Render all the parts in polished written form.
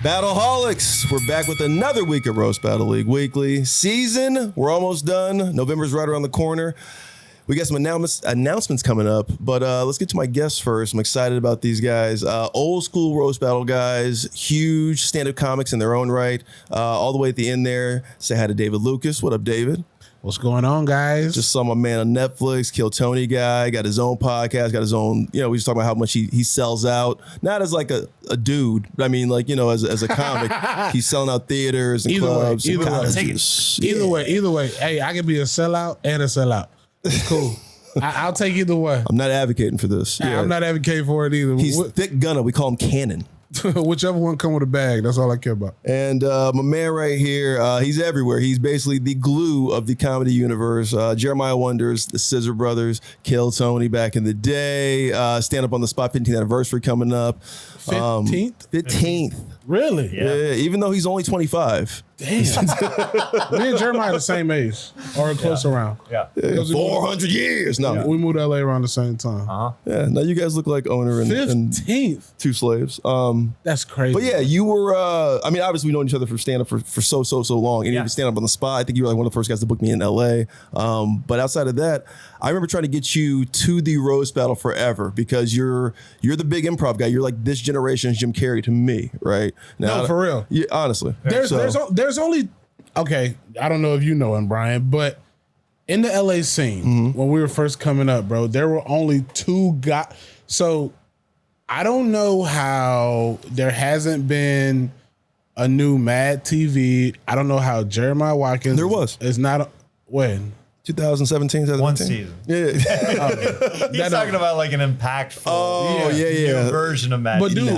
Battleholics, we're back with another week of Roast Battle League Weekly. Season, we're almost done. November's right around the corner. We got some announcements coming up, but let's get to my guests first. I'm excited about these guys. Old school roast battle guys, huge stand-up comics in their own right. All the way at the end there, say hi to David Lucas. What up, David? What's going on, guys? Just saw my man on Netflix, Kill Tony guy, got his own podcast, got his own, we just talking about how much he sells out. Not as like a dude, but I mean like, as a comic, he's selling out theaters and clubs. Either way. Hey, I can be a sellout and a sellout. It's cool. I'll take either way. I'm not advocating for this. Yeah. I'm not advocating for it either. He's Thick Gunna. We call him Cannon. Whichever one come with a bag, that's all I care about. And my man right here, he's everywhere. He's basically the glue of the comedy universe. Jeremiah Wonders, the Scissor Brothers, Kill Tony back in the day. Stand Up on the Spot 15th anniversary coming up. 15th? 15th. Really? Yeah, even though he's only 25. Damn. Me and Jeremiah are the same age or close around. Yeah. 400 years. No. We moved to LA around the same time. Yeah, now you guys look like owner and 15th. two slaves. That's crazy. But yeah, you were, obviously we've known each other for stand-up for so long. And even Stand Up on the Spot, I think you were like one of the first guys to book me in LA. But outside of that, I remember trying to get you to the roast battle forever because you're the big improv guy. You're like this generation's Jim Carrey to me, right? Now, no, for real. Yeah, honestly. There's only, okay, I don't know if you know him, Brian, but in the LA scene, when we were first coming up, bro, there were only two guys. So I don't know how there hasn't been a new Mad TV. I don't know how Jeremiah Watkins is not when 2017, 2017? One season. Yeah. He's talking about like an impactful yeah. version of Mad. But dude,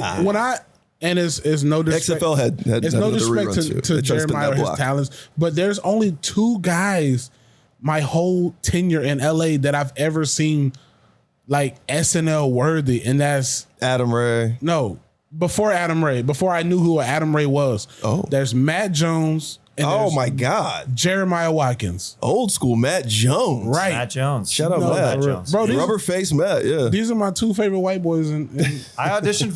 it's no disrespect. XFL had it's no disrespect to Jeremiah or his talents, but there's only two guys my whole tenure in LA that I've ever seen like SNL worthy, and that's Adam Ray. No, before Adam Ray, before I knew who Adam Ray was. Oh, there's Matt Jones. And oh my God, Jeremiah Watkins, old school Matt Jones, right? Matt Jones, shout out Matt Jones, bro. Rubber face Matt, yeah. These are my two favorite white boys. I auditioned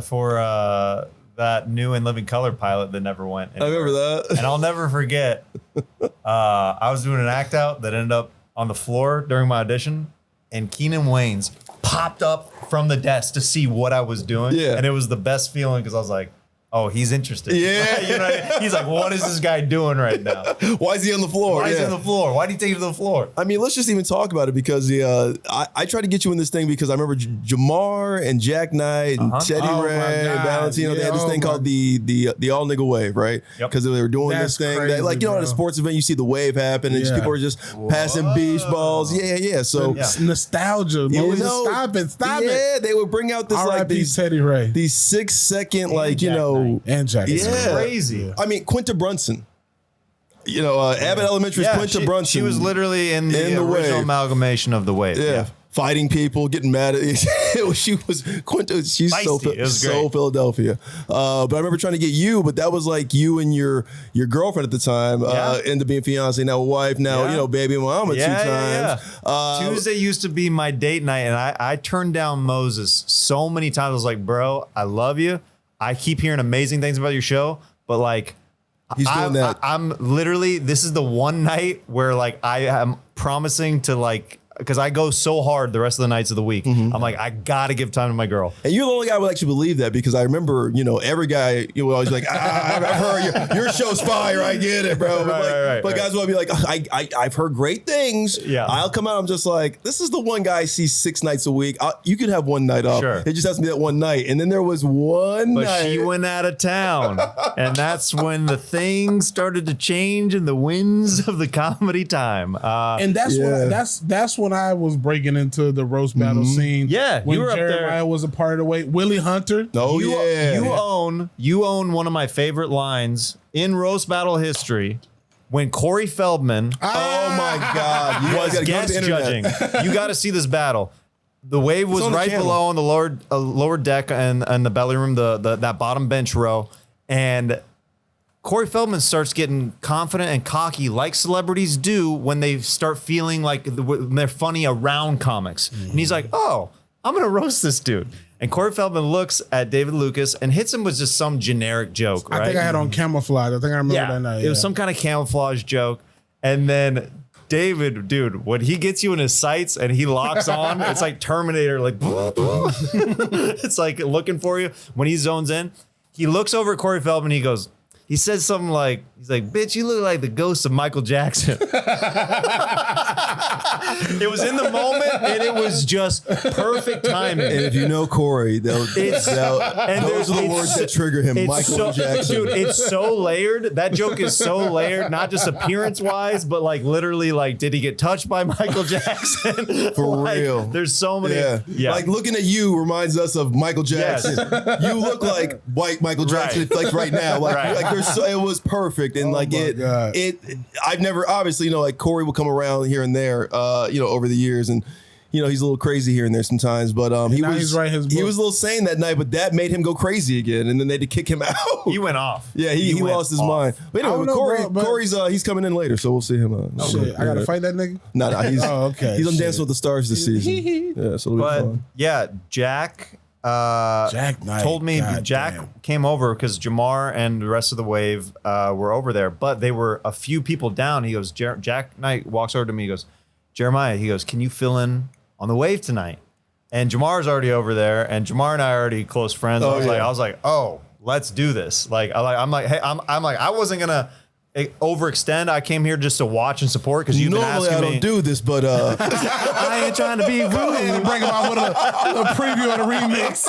for that new and Living Color pilot that never went anywhere. I remember that, and I'll never forget. I was doing an act out that ended up on the floor during my audition, and Keenan Waynes popped up from the desk to see what I was doing, and it was the best feeling because I was like, oh, he's interested. Yeah. You know what I mean? He's like, what is this guy doing right now? Why is he on the floor? Why is he on the floor? Why did he take you to the floor? I mean, let's just even talk about it because I tried to get you in this thing because I remember Jamar and Jack Knight and Teddy Ray and Valentino. They had this thing called the all nigga wave, right? Because they were doing this thing. Crazy, that, like, at a sports event, you see the wave happen and people are just passing beach balls. Yeah. So nostalgia. Stop it. Yeah, they would bring out this like these Teddy Ray. These 6 second and Jack. Yeah. Crazy. I mean, Quinta Brunson. Abbott Elementary's Quinta Brunson. She was literally in the original wave. Amalgamation of the wave. Yeah. Fighting people, getting mad at she was Quinta. She's feisty. so Philadelphia. But I remember trying to get you, but that was like you and your girlfriend at the time. Ended up being fiance, now wife, now baby mama 2 times. Tuesday used to be my date night, and I turned down Moses so many times. I was like, bro, I love you. I keep hearing amazing things about your show, but like, he's doing that. I'm literally, this is the one night where like I am promising to like, because I go so hard the rest of the nights of the week. I'm like, I gotta give time to my girl. And you're the only guy who would actually believe that because I remember, every guy was always like, I've heard your show's fire. I get it, bro. But guys will be like, I've heard great things. Yeah. I'll come out. I'm just like, this is the one guy I see 6 nights a week. You could have one night off. Sure. It just has to be that one night. And then there was one night. But she went out of town. And that's when the things started to change in the winds of the comedy time. And that's when I was breaking into the roast battle scene. Yeah, when you were Jeremiah up there. was a part of the way. Willie Hunter. You own one of my favorite lines in roast battle history when Corey Feldman. Oh my God! You was guest judging. You got to see this battle. The wave was right below on the lower deck and the belly room, that bottom bench row, and Corey Feldman starts getting confident and cocky like celebrities do when they start feeling like they're funny around comics. And he's like, oh, I'm going to roast this dude. And Corey Feldman looks at David Lucas and hits him with just some generic joke, right? I think I had on camouflage. I think I remember that night. It was some kind of camouflage joke. And then David, dude, when he gets you in his sights and he locks on, it's like Terminator, like, it's like looking for you. When he zones in, he looks over at Corey Feldman, he says something like, he's like, bitch, you look like the ghost of Michael Jackson. It was in the moment, and it was just perfect timing. And if you know Corey, those are the words that trigger him. Michael Jackson. Dude, it's so layered. That joke is so layered, not just appearance-wise, but like literally, like, did he get touched by Michael Jackson? For like, real. There's so many. Yeah. Like looking at you reminds us of Michael Jackson. Yes. You look like white Michael Jackson, like right now. Like it was perfect, and I've never obviously like Corey will come around here and there, over the years, and he's a little crazy here and there sometimes, but he was a little sane that night, but that made him go crazy again, and then they had to kick him out. He went off. Yeah, he lost his mind. But anyway, Corey's he's coming in later, so we'll see him. Shit, I gotta fight that nigga. No, he's okay. He's on Dancing with the Stars this season. Yeah, so it'll be fun. Yeah, Jack Knight told me came over because Jamar and the rest of the wave were over there, but they were a few people down. He goes, Jack Knight walks over to me. He goes, Jeremiah, he goes, can you fill in on the wave tonight? And Jamar's already over there, and Jamar and I are already close friends. I was like, oh, let's do this. Like, I'm like, I wasn't gonna overextend. I came here just to watch and support because you've been asking me. Normally I don't do this, but I ain't trying to be rude. Bring him out with a preview of the remix.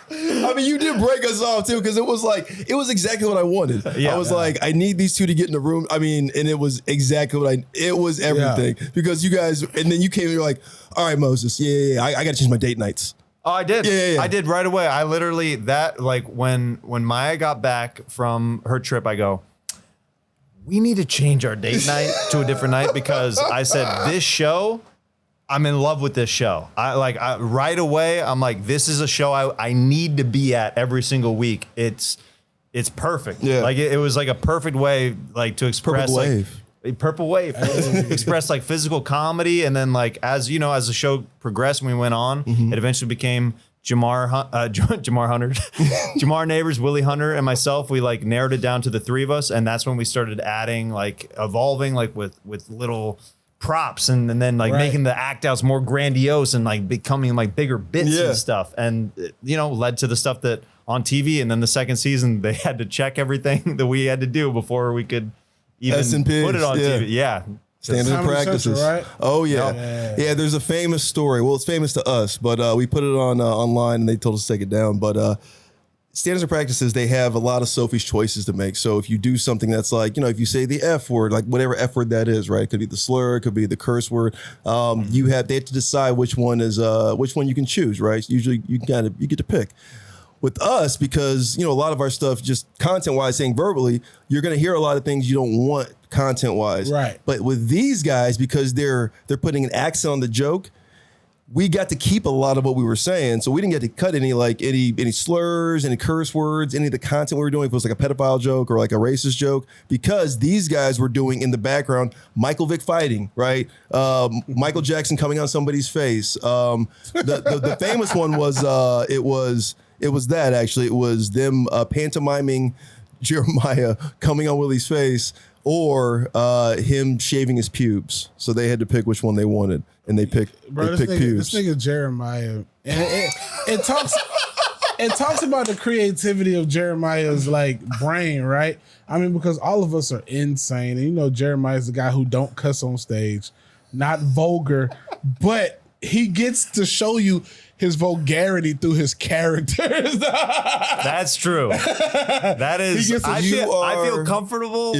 I mean, you did break us off too, because it was exactly what I wanted. I was like, I need these two to get in the room. I mean, and it was exactly it was everything because you guys, and then you came and you're like, all right, Moses, I got to change my date nights. Oh, I did. Yeah. I did right away. I literally when Maya got back from her trip, I go, we need to change our date night to a different night because I said this show, I'm in love with this show. Right away, I'm like, this is a show I need to be at every single week. It's perfect. Yeah. Like it was like a perfect way to express Purple Wave. Express like physical comedy, and then like as the show progressed and we went on, it eventually became Jamar Hunter, Jamar Neighbors, Willie Hunter, and myself. We like narrowed it down to the three of us, and that's when we started adding evolving with little props and then making the act outs more grandiose and like becoming like bigger bits and stuff, and led to the stuff that on TV. And then the second season they had to check everything that we had to do before we could even put it on TV. Yeah. Standard practices. Right? Oh, yeah. Yeah, there's a famous story. Well, it's famous to us, but we put it on online and they told us to take it down. But standards and practices, they have a lot of Sophie's choices to make. So if you do something that's like, if you say the F word, like whatever F word that is, right? It could be the slur, it could be the curse word. They have to decide which one you can choose, right? Usually you get to pick. With us, because a lot of our stuff, just content-wise, saying verbally, you're going to hear a lot of things you don't want content-wise. Right. But with these guys, because they're putting an accent on the joke, we got to keep a lot of what we were saying. So we didn't get to cut any slurs, any curse words, any of the content we were doing. If it was like a pedophile joke or like a racist joke, because these guys were doing in the background Michael Vick fighting, right? Michael Jackson coming on somebody's face. The famous one was it was that actually. It was them pantomiming Jeremiah coming on Willie's face or him shaving his pubes. So they had to pick which one they wanted, and they picked pubes. This nigga Jeremiah, and it talks about the creativity of Jeremiah's brain, right? I mean, because all of us are insane, and Jeremiah's the guy who don't cuss on stage, not vulgar, but he gets to show you his vulgarity through his characters. That's true. That is. I feel comfortable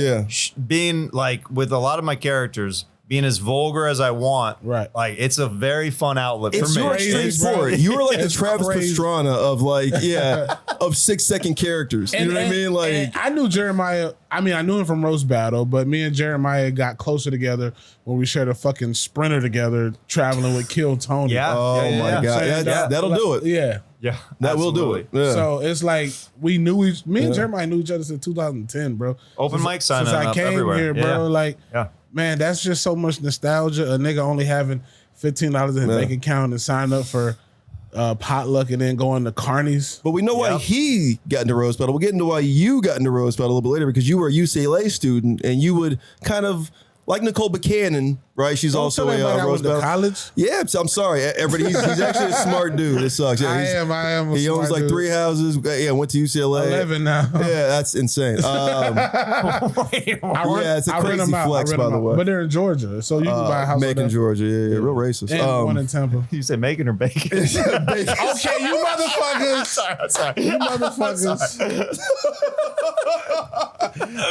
being with a lot of my characters, being as vulgar as I want. Right. Like it's a very fun outlet for me. You're straightforward. You were like the Travis Pastrana of 6-second characters. You know what I mean? And I knew Jeremiah. I mean, I knew him from Roast Battle, but me and Jeremiah got closer together when we shared a fucking sprinter together, traveling with Kill Tony. Yeah. My God. That'll do it. Yeah. Yeah. That will do it. Yeah. So it's like me and Jeremiah knew each other since 2010, bro. Open mic signing since I came everywhere. here, bro. Man, that's just so much nostalgia. A nigga only having $15 in his bank account and sign up for potluck and then going to Carney's. But we know why he got into Rose Battle. We'll get into why you got into Rose Battle a little bit later, because you were a UCLA student and you would kind of, like Nicole Buchanan, right? She's also a Rose Battle. College? Yeah, I'm sorry. Everybody, he's actually a smart dude. It sucks. Yeah, I am. He owns like 3 houses. Yeah, went to UCLA. 11 now. Yeah, that's insane. It's a crazy flex, by the way. But they're in Georgia, so you can buy a house. Macon, Georgia. Yeah, real racist. And one in Tampa. You say Macon or bacon? Okay, you motherfuckers. sorry. You motherfuckers.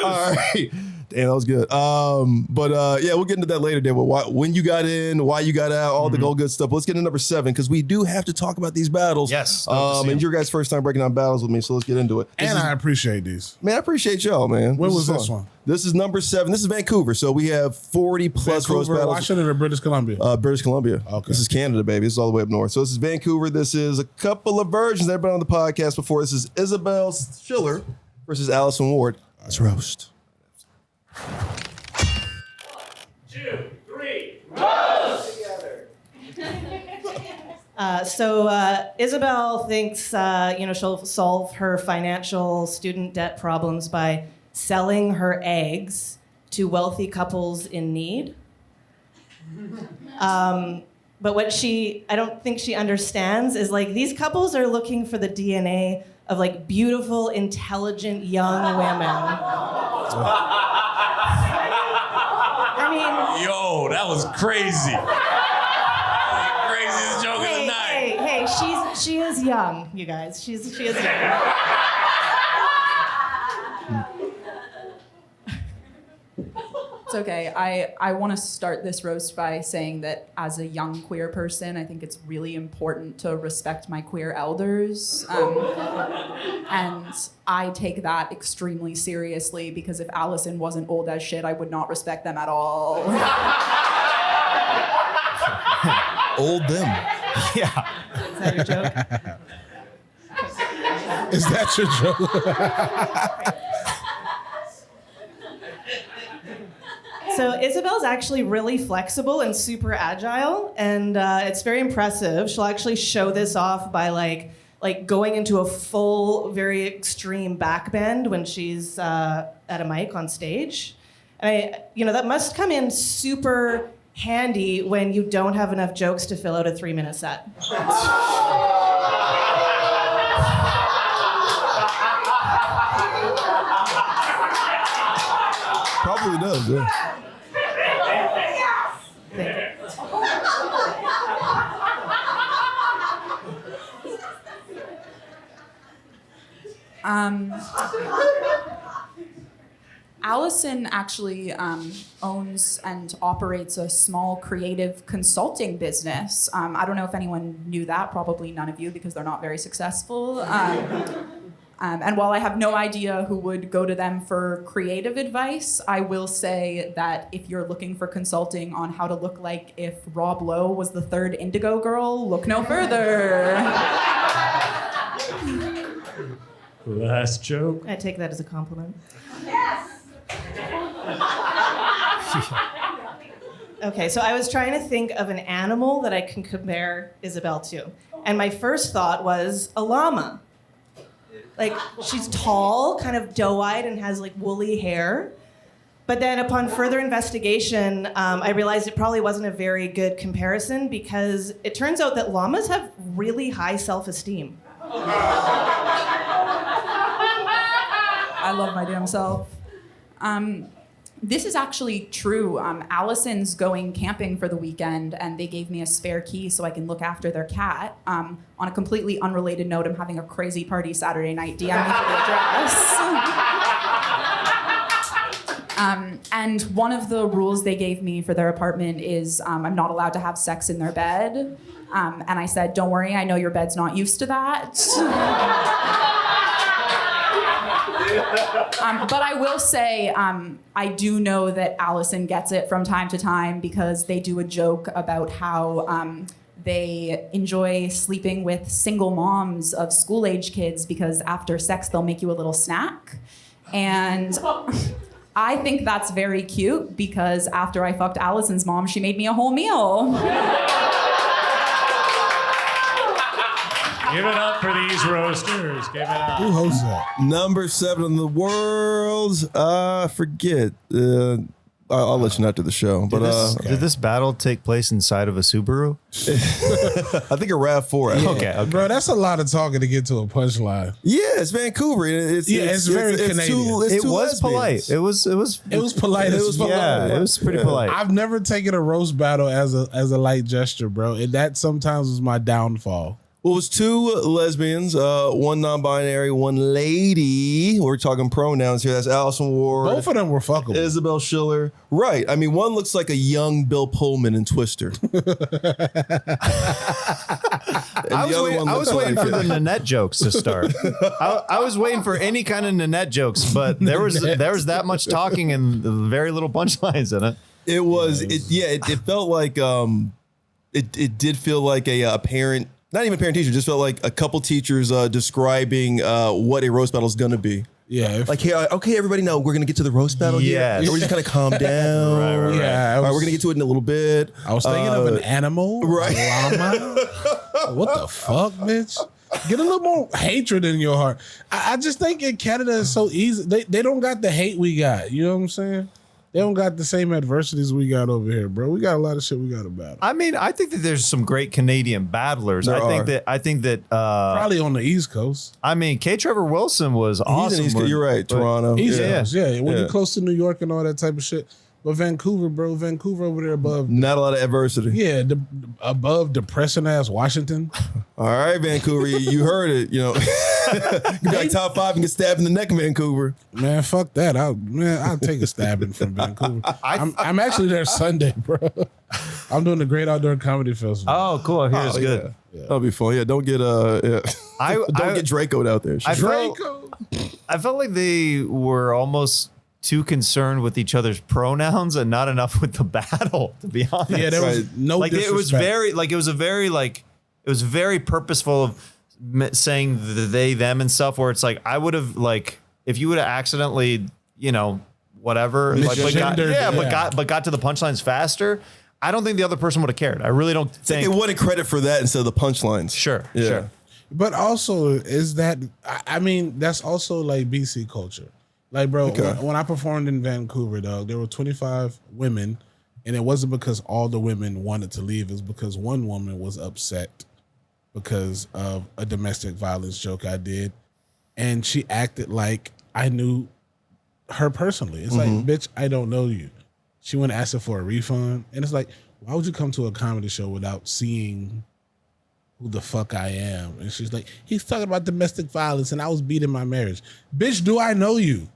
All right. Damn, that was good. Yeah, we'll get into that later, David. When you got in, why you got out, all the good stuff. Let's get into number 7, because we do have to talk about these battles. Yes. And your guys' first time breaking down battles with me, so let's get into it. I appreciate these. Man, I appreciate y'all, man. When was this one? This is number 7. This is Vancouver, so we have 40 plus roast battles. Washington or British Columbia? British Columbia. Okay. This is Canada, baby. This is all the way up north. So this is Vancouver. This is a couple of versions that have been on the podcast before. This is Isabelle Schiller versus Allison Ward. Let's roast. 2, 3, roast together. Isabelle thinks she'll solve her financial student debt problems by selling her eggs to wealthy couples in need. But what I don't think she understands is like these couples are looking for the DNA of like beautiful, intelligent young women. I mean, Yo, that was crazy. That was the craziest joke of the night. Hey, she is young, you guys. She is young. It's okay. I want to start this roast by saying that as a young queer person, I think it's really important to respect my queer elders. And I take that extremely seriously because if Allison wasn't old as shit, I would not respect them at all. Old them. Yeah. Is that your joke? Is that your joke? So Isabelle's actually really flexible and super agile, and it's very impressive. She'll actually show this off by like going into a full, very extreme backbend when she's at a mic on stage. And that must come in super handy when you don't have enough jokes to fill out a 3-minute set. Probably does, yeah. Allison actually owns and operates a small creative consulting business. I don't know if anyone knew that, probably none of you because they're not very successful. And while I have no idea who would go to them for creative advice, I will say that if you're looking for consulting on how to look like if Rob Lowe was the third Indigo Girl, look no further. Last joke. I take that as a compliment. Yes. Okay, so I was trying to think of an animal that I can compare Isabelle to. And my first thought was a llama. Like, she's tall, kind of doe-eyed, and has like woolly hair. But then upon further investigation, I realized it probably wasn't a very good comparison because it turns out that llamas have really high self-esteem. I love my damn self. This is actually true. Allison's going camping for the weekend, and they gave me a spare key so I can look after their cat. On a completely unrelated note, I'm having a crazy party Saturday night. DM me for the address. And one of the rules they gave me for their apartment is I'm not allowed to have sex in their bed. And I said, don't worry, I know your bed's not used to that. But I will say, I do know that Allison gets it from time to time because they do a joke about how they enjoy sleeping with single moms of school-age kids because after sex, they'll make you a little snack. And I think that's very cute because after I fucked Allison's mom, she made me a whole meal. Give it up for these roasters. Give it up. Who hosts that? Number 7 in the world. Forget. I'll let you know after the show. But Did this battle take place inside of a Subaru? I think a RAV4. Yeah. Okay. Bro, that's a lot of talking to get to a punchline. Yeah, it's Vancouver. It's very Canadian. It was polite. It was polite as fuck. Yeah, it was pretty polite. I've never taken a roast battle as a light gesture, bro. And that sometimes was my downfall. Well, it was 2 lesbians, 1 non-binary, 1 lady. We're talking pronouns here. That's Allison Ward. Both of them were fuckable. Isabelle Schiller. Right. I mean, one looks like a young Bill Pullman in Twister. I was waiting for the Nanette jokes to start. I was waiting for any kind of Nanette jokes, but there was that much talking and very little punchlines in it. It was, it felt like, it did feel like a parent, not even parent teacher, just felt like a couple teachers describing what a roast battle is going to be. Yeah. Like, hey, okay, everybody, now we're going to get to the roast battle Yes. here. We're just kind of calm down. Right. Yeah. All right, we're going to get to it in a little bit. I was thinking of an animal. right. A llama. What the fuck, bitch? Get a little more hatred in your heart. I just think in Canada it's so easy. They don't got the hate we got. You know what I'm saying? They don't got the same adversities we got over here, bro. We got a lot of shit we got to battle. I mean, I think that there's some great Canadian battlers. I think that Probably on the East Coast. I mean, K. Trevor Wilson was awesome. You're right, Toronto. East Yeah. Coast, yeah. When you're close to New York and all that type of shit. But Vancouver, bro, Vancouver over there above. Not a lot of adversity. Yeah, above depressing ass Washington. All right, Vancouver, you heard it. You know, you be like top 5 and get stabbed in the neck in Vancouver. Man, fuck that. I'll take a stabbing from Vancouver. I'm actually there Sunday, bro. I'm doing the Great Outdoor Comedy Festival. Oh, cool. I hear it's good. Yeah. That'll be fun. Yeah, don't get don't get Draco'd out there. I felt like they were almost too concerned with each other's pronouns and not enough with the battle, to be honest. Yeah, there was no disrespect. It was very purposeful of saying the they, them and stuff, where it's like, I would have, like, if you would have accidentally, whatever, but got to the punchlines faster, I don't think the other person would have cared. I really don't think. They wanted credit for that instead of the punchlines. Sure. But also, is that, I mean, that's also like BC culture. Like, bro, when I performed in Vancouver, dog, there were 25 women, and it wasn't because all the women wanted to leave. It was because one woman was upset because of a domestic violence joke I did, and she acted like I knew her personally. It's like, bitch, I don't know you. She went asking for a refund, and it's like, why would you come to a comedy show without seeing who the fuck I am? And she's like, he's talking about domestic violence, and I was beating my marriage. Bitch, do I know you?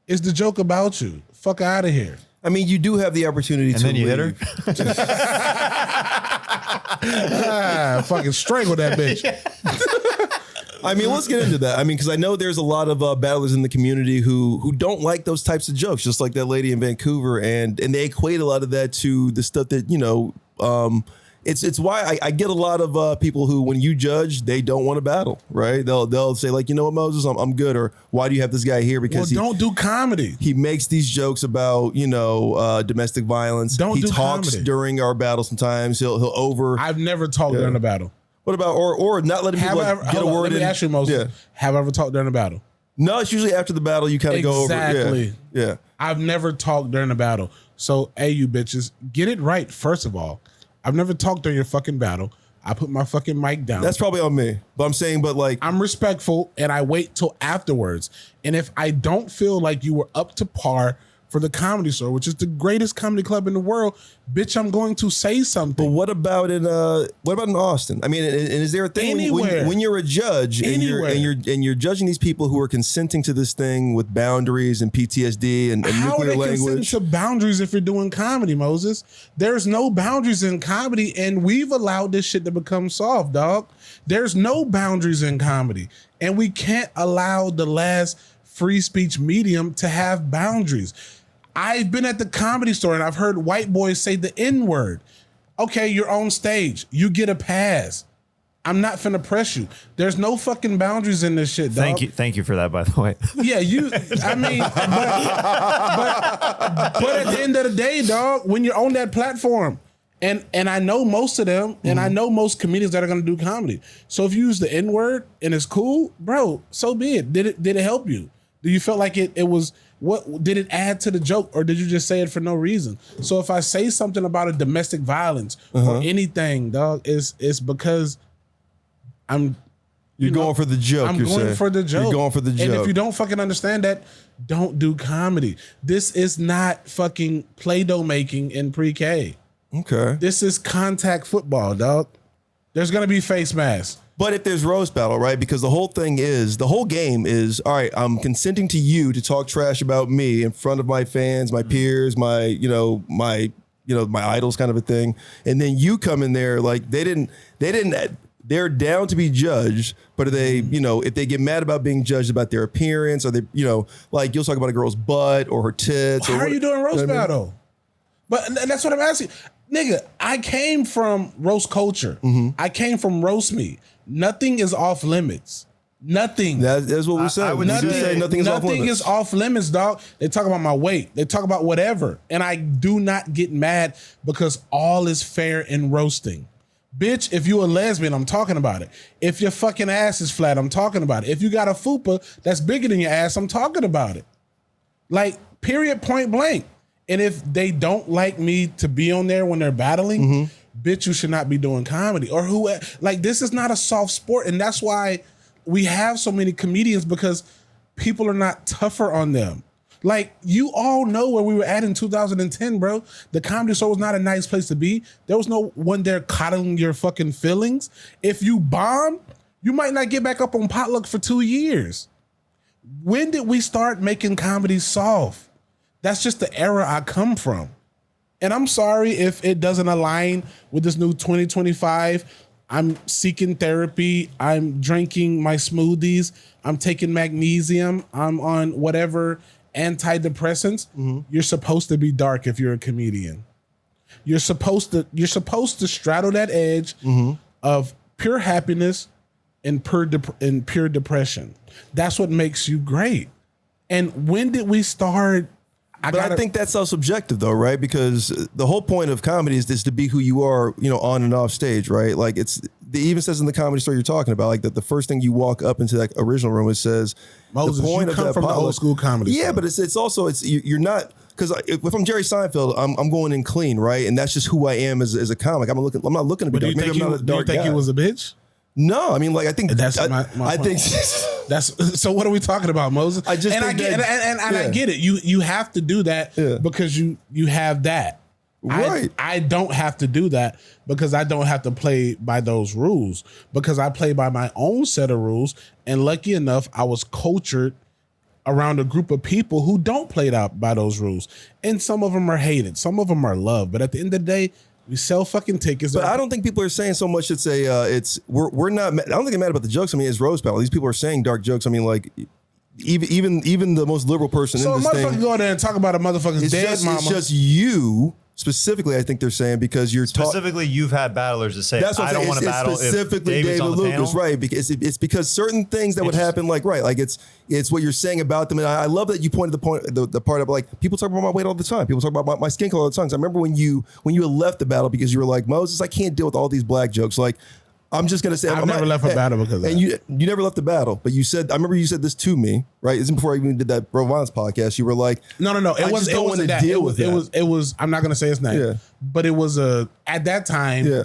It's the joke about you. Fuck out of here. I mean, you do have the opportunity to then you leave. hit her? Fucking strangle that bitch. I mean, let's get into that. I mean, because I know there's a lot of battlers in the community who don't like those types of jokes, just like that lady in Vancouver, and they equate a lot of that to the stuff that it's why I get a lot of people who, when you judge, they don't want to battle, right? They'll say, like, you know what, Moses, I'm good, or why do you have this guy here? Because don't do comedy. He makes these jokes about domestic violence. He talks comedy during our battle sometimes. He'll over. I've never talked during a battle. What about or not letting people get a word in? Let me ask you, Moses. Yeah. Have I ever talked during a battle? No, it's usually after the battle. You kind of go over. Exactly. Yeah. I've never talked during a battle. So, hey, you bitches, get it right. First of all, I've never talked during your fucking battle. I put my fucking mic down. That's probably on me. But I'm saying, I'm respectful and I wait till afterwards. And if I don't feel like you were up to par for the Comedy Store, which is the greatest comedy club in the world, bitch, I'm going to say something. But what about in Austin? I mean, and is there a thing when you're a judge and you're judging these people who are consenting to this thing with boundaries and PTSD and how nuclear are they language? consenting to boundaries if you're doing comedy, Moses? There's no boundaries in comedy, and we've allowed this shit to become soft, dog. There's no boundaries in comedy, and we can't allow the last free speech medium to have boundaries. I've been at the Comedy Store and I've heard white boys say the N-word. Okay, you're on stage. You get a pass. I'm not finna press you. There's no fucking boundaries in this shit, dog. Thank you for that, by the way. Yeah, I mean, but at the end of the day, dog, when you're on that platform, and I know most of them, and I know most comedians that are gonna do comedy. So if you use the N-word and it's cool, bro, so be it. Did it help you? Do you feel like it was what did it add to the joke, or did you just say it for no reason? So if I say something about a domestic violence or anything, dog, it's because You're going for the joke. I'm going for the joke. You're going for the joke. And if you don't fucking understand that, don't do comedy. This is not fucking Play-Doh making in pre-K. Okay. This is contact football, dog. There's gonna be face masks. But if there's roast battle, right? Because the whole game is, all right, I'm consenting to you to talk trash about me in front of my fans, my peers, my idols, kind of a thing. And then you come in there like they're down to be judged, but are they, if they get mad about being judged about their appearance, or they, like you'll talk about a girl's butt or her tits. How are you doing roast battle? But that's what I'm asking. Nigga, I came from roast culture. I came from roast me. Nothing is off limits. Nothing. That's what we said. Nothing is off limits, dog. They talk about my weight. They talk about whatever. And I do not get mad because all is fair in roasting. Bitch, if you a lesbian, I'm talking about it. If your fucking ass is flat, I'm talking about it. If you got a fupa that's bigger than your ass, I'm talking about it. Like, period, point blank. And if they don't like me to be on there when they're battling, bitch, you should not be doing comedy. Or who? Like, this is not a soft sport. And that's why we have so many comedians, because people are not tougher on them. Like, you all know where we were at in 2010, bro. The Comedy Store was not a nice place to be. There was no one there coddling your fucking feelings. If you bomb, you might not get back up on potluck for 2 years. When did we start making comedy soft? That's just the era I come from. And I'm sorry if it doesn't align with this new 2025. I'm seeking therapy. I'm drinking my smoothies. I'm taking magnesium. I'm on whatever antidepressants. You're supposed to be dark if you're a comedian. You're supposed to straddle that edge of pure happiness and pure depression. That's what makes you great. And when did we start? I think that's so subjective, though, right? Because the whole point of comedy is to be who you are, on and off stage, right? Like, it even says in the Comedy Store you're talking about, like, that the first thing you walk up into that original room, it says, Moses, the point you come of that from the old school comedy. Yeah, stuff. but it's also you're not, because if I'm Jerry Seinfeld, I'm going in clean, right? And that's just who I am as a comic. I'm not looking to be dark. Maybe I'm not a dark guy. Do you think he was a bitch? No, I mean, like, I think that's my I think that's so. What are we talking about, Moses? I get it. You have to do that because you have that. Right. I don't have to do that because I don't have to play by those rules, because I play by my own set of rules. And lucky enough, I was cultured around a group of people who don't play out by those rules. And some of them are hated, some of them are loved. But at the end of the day, we sell fucking tickets. But I don't think people are saying so much. We're not. I don't think they're mad about the jokes. I mean, it's roast battle. These people are saying dark jokes. I mean, like, even the most liberal person in this thing. So a motherfucker go out there and talk about a motherfucker's dead mama. It's just you specifically. I think they're saying because you're specifically you've had battlers that say, that's what I don't want to battle. Specifically, if David Lucas, panel. right? Because it's because certain things that would happen, like it's what you're saying about them. And I love that you pointed the part of, like, people talk about my weight all the time. People talk about my skin color all the time. So I remember when you had left the battle because you were like, Moses, I can't deal with all these black jokes. Like, I'm just gonna say I've never left a battle because of that. And you never left the battle, but I remember you said this to me, right? Isn't before I even did that Bro Violence podcast? You were like, no. It wasn't that. It was. I'm not gonna say his name. Yeah. But it was at that time. Yeah.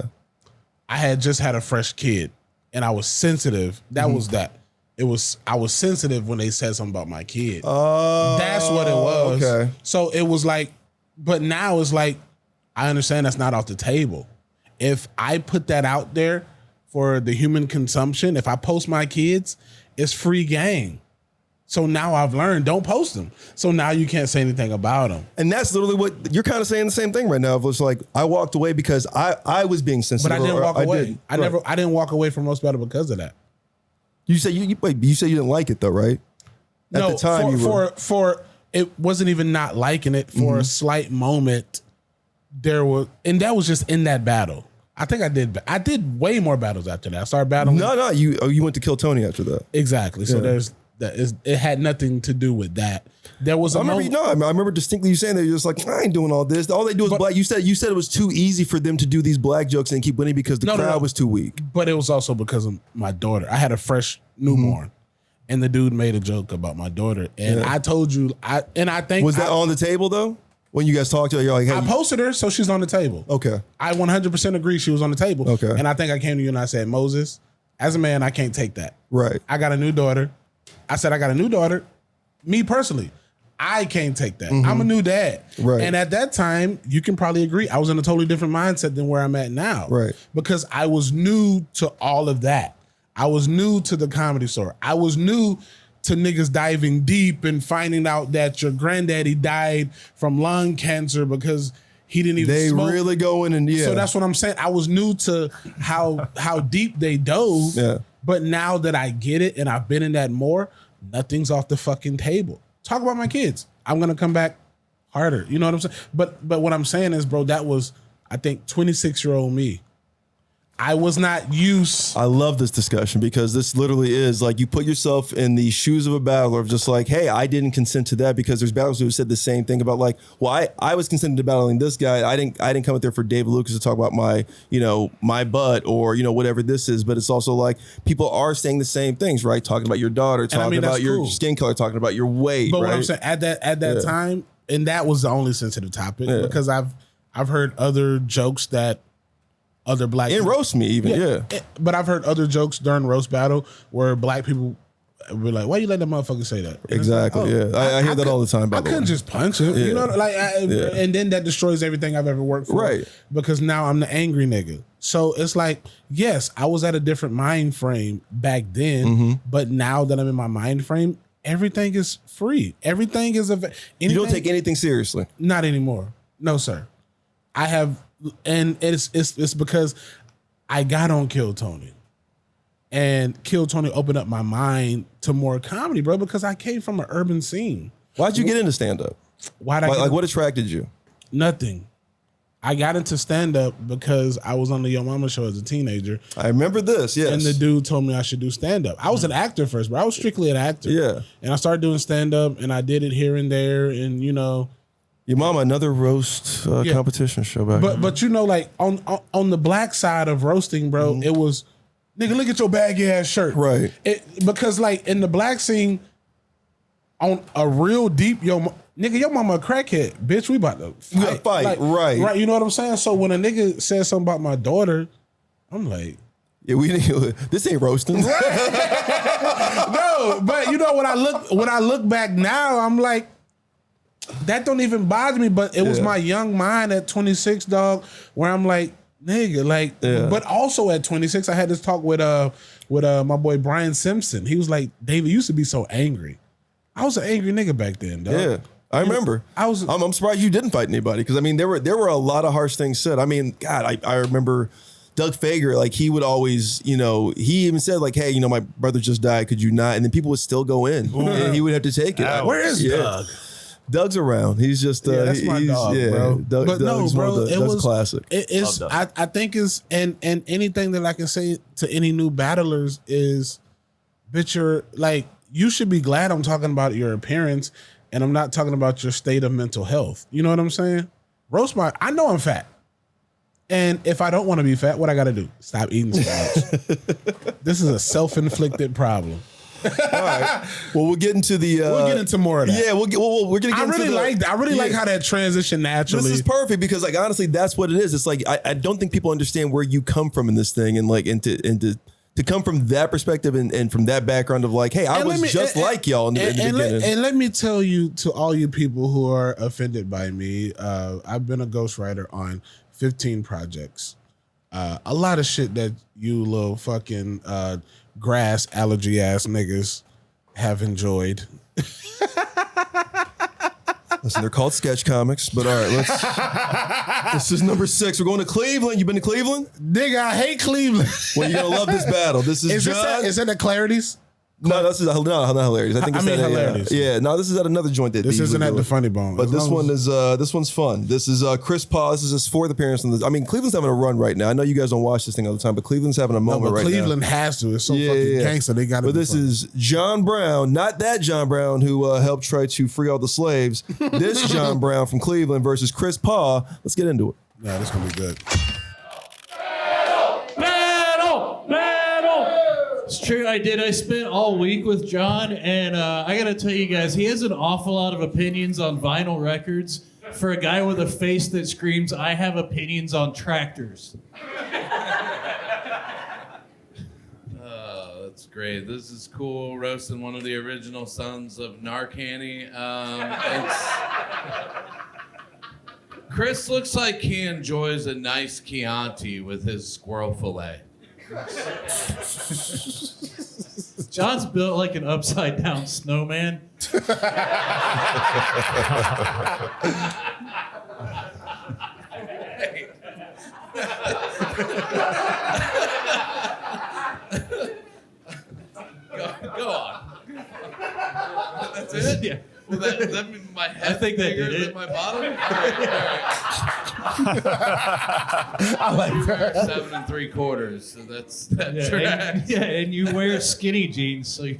I had just had a fresh kid, and I was sensitive. That was that. I was sensitive when they said something about my kid. Oh, that's what it was. Okay. So it was like, but now it's like, I understand that's not off the table. If I put that out there for the human consumption, if I post my kids, it's free game. So now I've learned, don't post them. So now you can't say anything about them. And that's literally what you're kind of saying the same thing right now. It was like, I walked away because I was being sensitive. But I didn't walk away. I didn't walk away from roast battle because of that. You said you didn't like it though, right? At the time for it wasn't even not liking it for a slight moment. And that was just in that battle. I think I did. I did way more battles after that. I started battling. No, you went to kill Tony after that. Exactly. So Yeah. it had nothing to do with that. There was a I remember distinctly you saying that you're just like, I ain't doing all this. All they do is black. You said it was too easy for them to do these black jokes and keep winning because the crowd was too weak. But it was also because of my daughter. I had a fresh newborn, and the dude made a joke about my daughter, and I told you, I think was that on the table though? When you guys talked to her, you're like, hey, I posted her, so she's on the table. Okay. I 100% agree she was on the table. Okay. And I think I came to you and I said, Moses, as a man, I can't take that. Right. I got a new daughter. I said, I got a new daughter. Me personally, I can't take that. I'm a new dad. Right. And at that time, you can probably agree, I was in a totally different mindset than where I'm at now. Right. Because I was new to all of that. I was new to the Comedy Store. I was new to niggas diving deep and finding out that your granddaddy died from lung cancer because he didn't even smoke. They really go in and So that's what I'm saying. I was new to how deep they dove. Yeah. But now that I get it and I've been in that more, nothing's off the fucking table. Talk about my kids. I'm gonna come back harder. You know what I'm saying? But what I'm saying is, bro, that was, I think, 26-year-old me. I was not used. I love this discussion because this literally is like you put yourself in the shoes of a battler of just like, hey, I didn't consent to that because there's battlers who said the same thing about like, well, I was consenting to battling this guy. I didn't come up there for David Lucas to talk about my butt or, whatever this is. But it's also like people are saying the same things, right? Talking about your daughter, talking about your skin color, talking about your weight. But right? what I'm saying at that time, and that was the only sensitive topic because I've heard other jokes that other black and people, roast me even, But I've heard other jokes during roast battle where black people were like, "Why you let that motherfucker say that?" And exactly. like, I hear that all the time. I couldn't just punch him, and then that destroys everything I've ever worked for, right? Because now I'm the angry nigga. So it's like, yes, I was at a different mind frame back then, but now that I'm in my mind frame, everything is free. Everything is you don't take anything seriously. Not anymore. No, sir. I have. And it's because I got on Kill Tony. And Kill Tony opened up my mind to more comedy, bro, because I came from an urban scene. Why'd you get into stand-up? What attracted you? Nothing. I got into stand-up because I was on the Yo Mama show as a teenager. I remember this, yes. And the dude told me I should do stand-up. I was an actor first, but I was strictly an actor. Yeah. And I started doing stand-up, and I did it here and there, and Your mama, another roast competition show back. But like on the black side of roasting, bro, it was, nigga, look at your baggy ass shirt. Right. Because like in the black scene, on a real deep, your mama a crackhead. Bitch, we about to fight. You gotta fight, Like, right. Right, you know what I'm saying? So when a nigga says something about my daughter, I'm like, yeah, this ain't roasting. No, but when I look back now, I'm like, that don't even bother me, but it was my young mind at 26, dog, where I'm like, nigga, like, but also at 26, I had this talk with my boy Brian Simpson. He was like, David, you used to be so angry. I was an angry nigga back then, dog. Yeah, I remember. I'm surprised you didn't fight anybody because I mean there were a lot of harsh things said. I mean, God, I remember Doug Fager, like he would always, he even said like, hey, my brother just died, could you not? And then people would still go in, and he would have to take it. Where is Doug? Doug's around. He's just that's my dog, bro. But no, bro, it was classic. It's I think is and anything that I can say to any new battlers is, bitch, you're like, you should be glad I'm talking about your appearance and I'm not talking about your state of mental health. You know what I'm saying? I know I'm fat. And if I don't want to be fat, what I got to do? Stop eating so much. This is a self-inflicted problem. All right. Well, we'll get into the. We'll get into more of that. Yeah, we're gonna get. I really like how that transition naturally. This is perfect because, like, honestly, that's what it is. It's like I don't think people understand where you come from in this thing, and like, and to come from that perspective and from that background of like, hey, I was just like y'all in the beginning. And let me tell you, to all you people who are offended by me, I've been a ghostwriter on 15 projects. A lot of shit that you little fucking grass allergy ass niggas have enjoyed. Listen, they're called sketch comics, but all right, this is number 6. We're going to Cleveland. You been to Cleveland? Nigga, I hate Cleveland. Well, you're gonna love this battle. This is that the Clarities? No, this is not hilarious. I think it's hilarious. No, this is at another joint that This D's isn't was at the doing. Funny Bone. But this one's fun. This is Chris Paul. This is his fourth appearance on this. I mean, Cleveland's having a run right now. I know you guys don't watch this thing all the time, but Cleveland's having a moment right now. Cleveland has to. It's so fucking gangster. They got to. But this is John Brown, not that John Brown who helped try to free all the slaves. This John Brown from Cleveland versus Chris Paul. Let's get into it. Yeah, this is gonna be good. It's true, I did. I spent all week with John, and I gotta tell you guys, he has an awful lot of opinions on vinyl records for a guy with a face that screams, I have opinions on tractors. That's great. This is cool. Roasting one of the original sons of Narcanny. Chris looks like he enjoys a nice Chianti with his squirrel fillet. John's built like an upside down snowman. Go on. That's it? Yeah. Well, that means my head I think that bigger did than it. my bottom? All right. I like that. 7 3/4. So that's that tracks. And you wear skinny jeans, so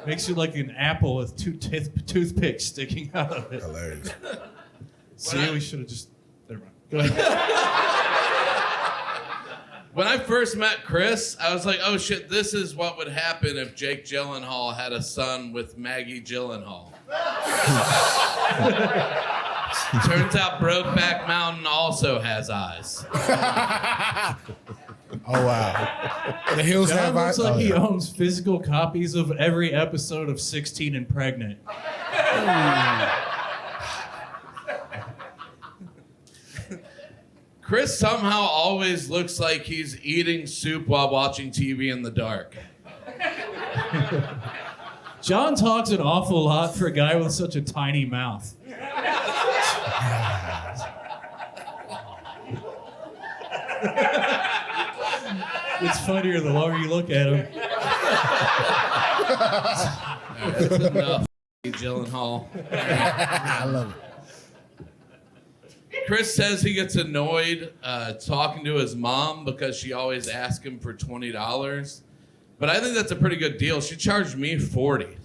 makes you like an apple with two toothpicks sticking out of it. Hilarious. See, we should have just. Never mind. Go ahead. When I first met Chris, I was like, oh shit, this is what would happen if Jake Gyllenhaal had a son with Maggie Gyllenhaal. Turns out Brokeback Mountain also has eyes. Oh wow. The hills John have looks eyes. like he owns physical copies of every episode of 16 and Pregnant. Chris somehow always looks like he's eating soup while watching TV in the dark. John talks an awful lot for a guy with such a tiny mouth. It's funnier the longer you look at him. That's enough, Gyllenhaal. I love it. Chris says he gets annoyed talking to his mom because she always asks him for $20. But I think that's a pretty good deal. She charged me $40.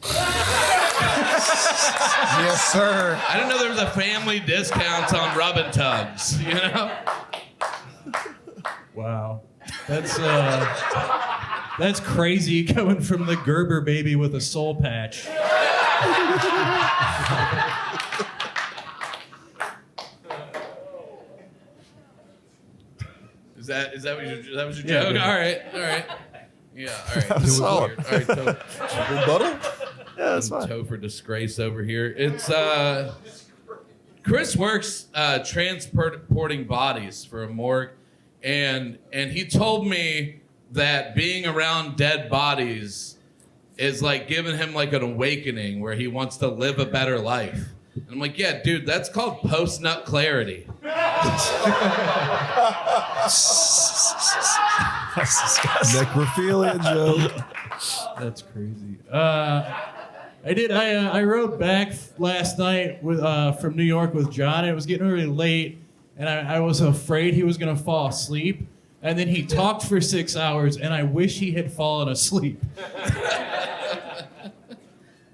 Yes, sir. I didn't know there was a family discount on rub and tugs, you know? Wow. That's crazy coming from the Gerber baby with a soul patch. Is that was your Yeah, joke? yeah. All right. Yeah, all right. That was solid. Weird. All right, Rebuttal? Yeah, that's fine. Topher disgrace over here. It's Chris works transporting bodies for a morgue, and he told me that being around dead bodies is like giving him like an awakening where he wants to live a better life. And I'm like, yeah, dude, that's called post-nut clarity. Necrophilia joke. That's crazy. I rode back last night with from New York with John. It was getting really late, and I was afraid he was gonna fall asleep. And then he talked for 6 hours, and I wish he had fallen asleep.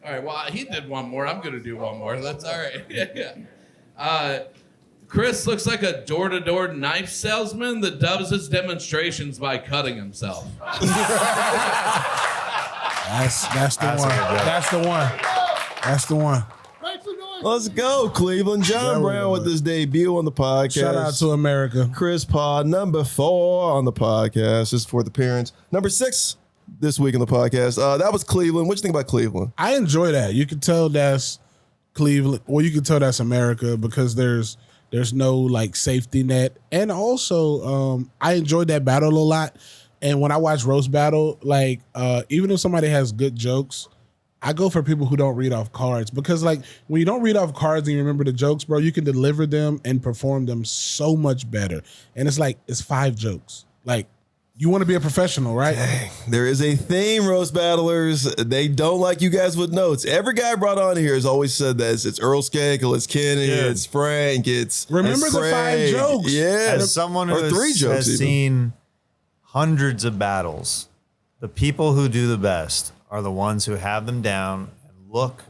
All right, well, he did one more. I'm going to do one more. That's all right. Yeah. Chris looks like a door-to-door knife salesman that does his demonstrations by cutting himself. That's the one. That's the one. That's the one. Let's go, Cleveland. John Brown with his debut on the podcast. Shout out to America. Chris Paul, number 4 on the podcast. This is fourth appearance. Number 6 this week on the podcast. That was Cleveland. What you think about Cleveland? I enjoy that. You can tell that's Cleveland. Well, you can tell that's America because there's no like safety net. And also, I enjoyed that battle a lot. And when I watch roast battle, like even if somebody has good jokes, I go for people who don't read off cards because like when you don't read off cards and you remember the jokes, bro, you can deliver them and perform them so much better. And it's like, it's 5 jokes. Like You want to be a professional, right? Dang, there is a theme, roast battlers. They don't like you guys with notes. Every guy brought on here has always said that it's Earl Skakel, it's Kenny, it's Frank, it's remember the 5 jokes. Yeah, as someone who has seen hundreds of battles, the people who do the best are the ones who have them down and look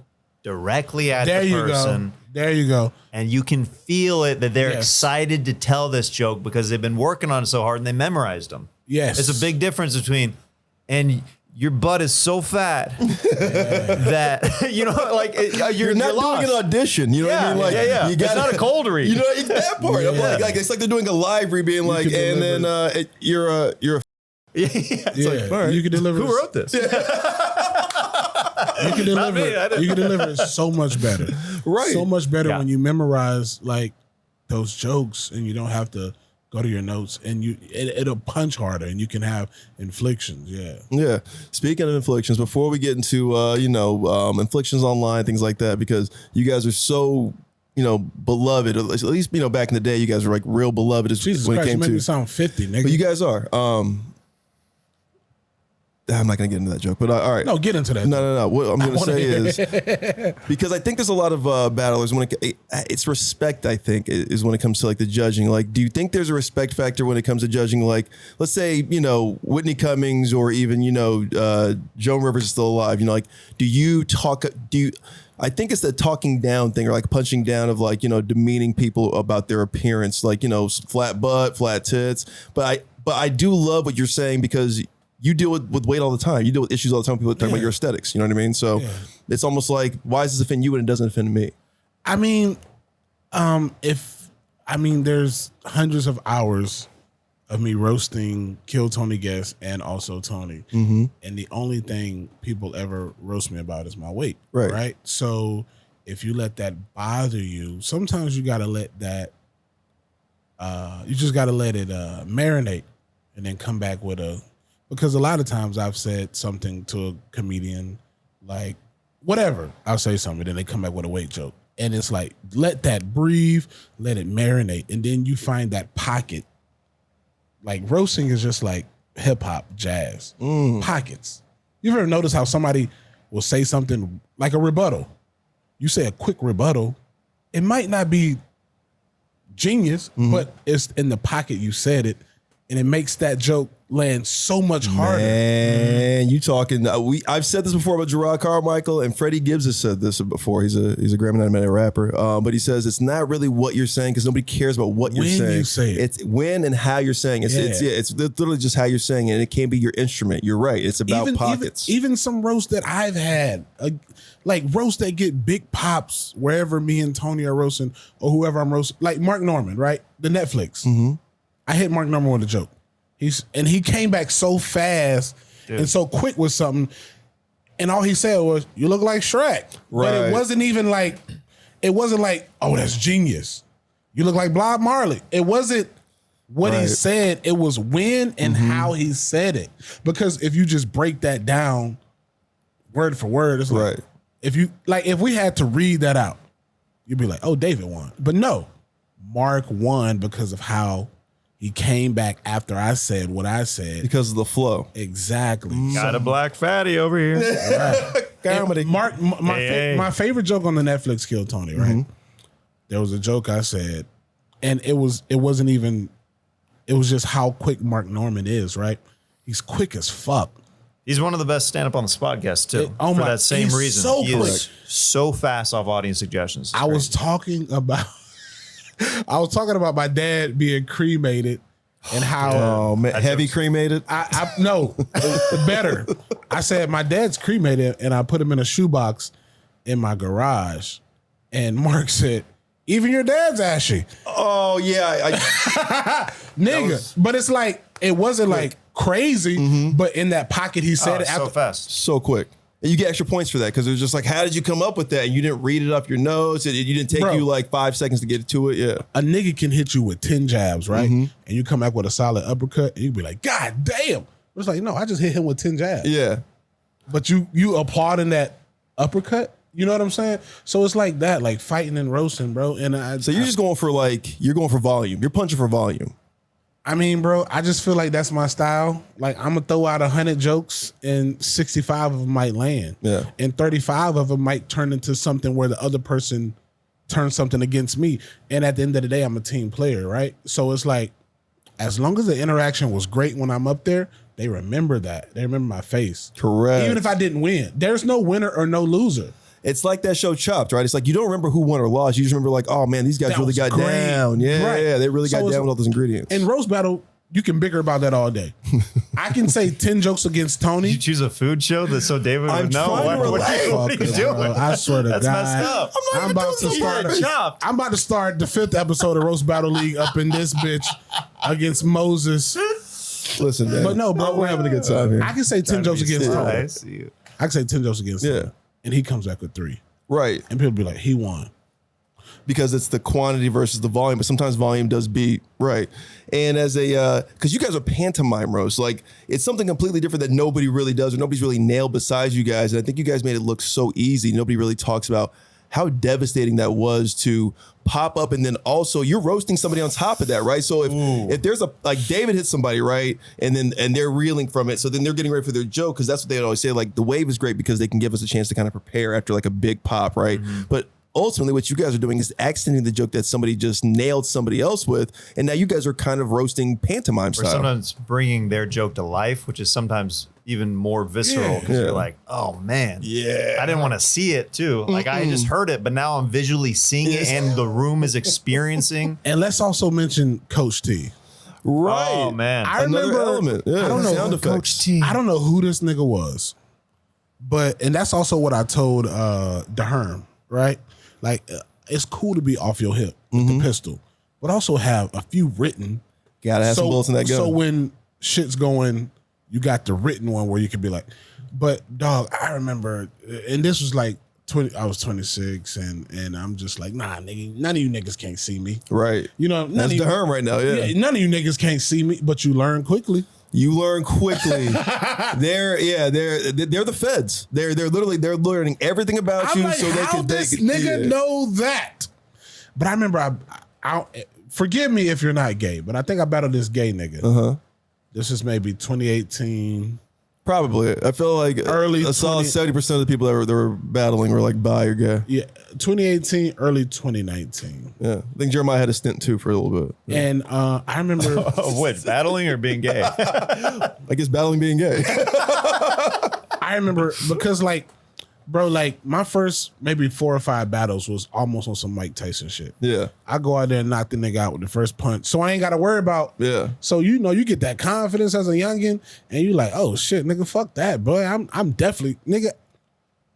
directly at the person. There you go. And you can feel it that they're excited to tell this joke because they've been working on it so hard and they memorized them. Yes. It's a big difference between, and your butt is so fat that, you know, like you're not doing an audition. You know what I mean? Like, you got it's not a cold read. You know, it's that part. I'm like, it's like they're doing a live read being like, and then you're a It's like, all right, you can deliver. Who wrote this? You can deliver. You can deliver it so much better. Right. So much better when you memorize like those jokes and you don't have to go to your notes and it'll punch harder and you can have inflictions. Yeah. Speaking of inflictions, before we get into inflictions online, things like that, because you guys are so beloved. At least back in the day, you guys were like real beloved. Jesus when Christ, it came you make to me sound 50, nigga. But you guys are. I'm not going to get into that joke, but all right. No, get into that. No. What I'm going to say is, because I think there's a lot of battlers when it's respect, I think, is when it comes to like the judging. Like, do you think there's a respect factor when it comes to judging? Like, let's say, Whitney Cummings or even, Joan Rivers is still alive. I think it's the talking down thing or like punching down of like, demeaning people about their appearance, like, flat butt, flat tits. But I do love what you're saying because you deal with weight all the time. You deal with issues all the time. People talk about your aesthetics. You know what I mean? So it's almost like, why does this offend you when it doesn't offend me? I mean, there's hundreds of hours of me roasting Kill Tony Guest and also Tony. Mm-hmm. And the only thing people ever roast me about is my weight. Right? So if you let that bother you, sometimes you got to let that, you just got to let it marinate and then come back with because a lot of times I've said something to a comedian, like, whatever. I'll say something, then they come back with a weight joke. And it's like, let that breathe, let it marinate. And then you find that pocket. Like, roasting is just like hip-hop, jazz. Pockets. You ever notice how somebody will say something like a rebuttal? You say a quick rebuttal. It might not be genius, but it's in the pocket you said it. And it makes that joke land so much harder. Man, you talking? I've said this before about Gerard Carmichael, and Freddie Gibbs has said this before. He's a Grammy-nominated rapper, but he says it's not really what you're saying because nobody cares about what you're saying. You say it. It's when and how you're saying it. It's literally just how you're saying it, and it can't be your instrument. You're right. It's about pockets. Even some roast that I've had, like roast that get big pops wherever me and Tony are roasting or whoever I'm roasting, like Mark Norman, right? The Netflix. Mm-hmm. I hit Mark Norman with a joke. He came back so fast and so quick with something, and all he said was, "You look like Shrek." Right. But it wasn't like, "Oh, that's genius." You look like Bob Marley. It wasn't what he said. It was when and how he said it. Because if you just break that down word for word, it's like if we had to read that out, you'd be like, "Oh, David won." But no, Mark won because of how he came back after I said what I said. Because of the flow. Exactly. Got a black fatty over here. Right. Mark, my favorite joke on the Netflix Kill Tony, right? Mm-hmm. There was a joke I said, and it was just how quick Mark Norman is, right? He's quick as fuck. He's one of the best stand-up on the spot guests, too. For that same reason. So he quick. is so fast off audience suggestions. I was talking about my dad being cremated and how heavy cremated. No, better. I said my dad's cremated and I put him in a shoebox in my garage, and Mark said, "Even your dad's ashy." Oh yeah, nigga. But it's like it wasn't like crazy, but in that pocket he said it so fast, so quick. And you get extra points for that because it was just like, how did you come up with that? And you didn't read it off your nose. You didn't take you like 5 seconds to get to it. Yeah. A nigga can hit you with 10 jabs, right? And you come back with a solid uppercut and you be like, God damn. It's like, no, I just hit him with 10 jabs. Yeah. But you applauding that uppercut. You know what I'm saying? So it's like that, like fighting and roasting, bro. And so you're just going for you're going for volume. You're punching for volume. I mean, bro, I just feel like that's my style. Like, I'm going to throw out 100 jokes and 65 of them might land. Yeah. And 35 of them might turn into something where the other person turns something against me. And at the end of the day, I'm a team player, right? So it's like, as long as the interaction was great when I'm up there, they remember that. They remember my face. Correct. Even if I didn't win. There's no winner or no loser. It's like that show Chopped, right? It's like you don't remember who won or lost. You just remember like, oh man, these guys That really was got great. down. Yeah, Right. yeah, they really So got it's- down with all those ingredients. In roast battle, you can bicker about that all day. I can say 10 jokes against Tony. Did you choose a food show that so David I'm would know? trying to What relate. are you Fuck it, doing? bro. I swear to That's God. messed up. I'm not about even to doing start. this. Chopped. I'm about to start the 5th episode of Roast Battle League up in this bitch against Moses. Listen, man. But no, bro, we're having a good time here. I can say 10 jokes against Tony. I see you. I can say 10 jokes against Yeah. Tony. And he comes back with 3. Right. And people be like, he won. Because it's the quantity versus the volume, but sometimes volume does beat, right? And as a, because you guys are pantomime roast, like it's something completely different that nobody really does or nobody's really nailed besides you guys. And I think you guys made it look so easy. Nobody really talks about how devastating that was to pop up, and then also you're roasting somebody on top of that, right? So if there's a like David hits somebody, right, and they're reeling from it, so then they're getting ready for their joke because that's what they always say. Like the wave is great because they can give us a chance to kind of prepare after like a big pop, right? But ultimately, what you guys are doing is accenting the joke that somebody just nailed somebody else with, and now you guys are kind of roasting pantomime Or style. sometimes bringing their joke to life, which is sometimes even more visceral because Yeah. you're like, oh man, Yeah. I didn't want to see it too. Like I just heard it, but now I'm visually seeing it, and the room is experiencing. And let's also mention Coach T. Right. Oh man, I Another remember, element. Yeah, I don't know, sound effects. I don't know who this nigga was, and that's also what I told DeHerm, right? Like, it's cool to be off your hip with the pistol, but also have a few written. Gotta have some bullets in that gun. So when shit's going, you got the written one where you can be like, but dog, I remember, and this was like, I was 26, and I'm just like, nah, nigga, none of you niggas can't see me. Right. You know, none That's of the you, Herm right now, yeah. none of you niggas can't see me, but you learn quickly. You learn quickly. they're the feds. They're learning everything about I'm you like, so they how can this nigga know that? But I remember, I forgive me if you're not gay, but I think I battled this gay nigga. Uh-huh. This is maybe 2018. Probably. I feel like Early a solid 20 70% of the people that were battling were like bi or gay. Yeah, 2018, early 2019. Yeah. I think Jeremiah had a stint too for a little bit. Yeah. And I remember what, battling or being gay? I guess battling being gay. I remember because like, bro, like my first maybe 4 or 5 battles was almost on some Mike Tyson shit. Yeah. I go out there and knock the nigga out with the first punch. So I ain't got to worry about. Yeah. So you know, you get that confidence as a youngin, and you like, oh shit, nigga, fuck that, boy. I'm definitely, nigga.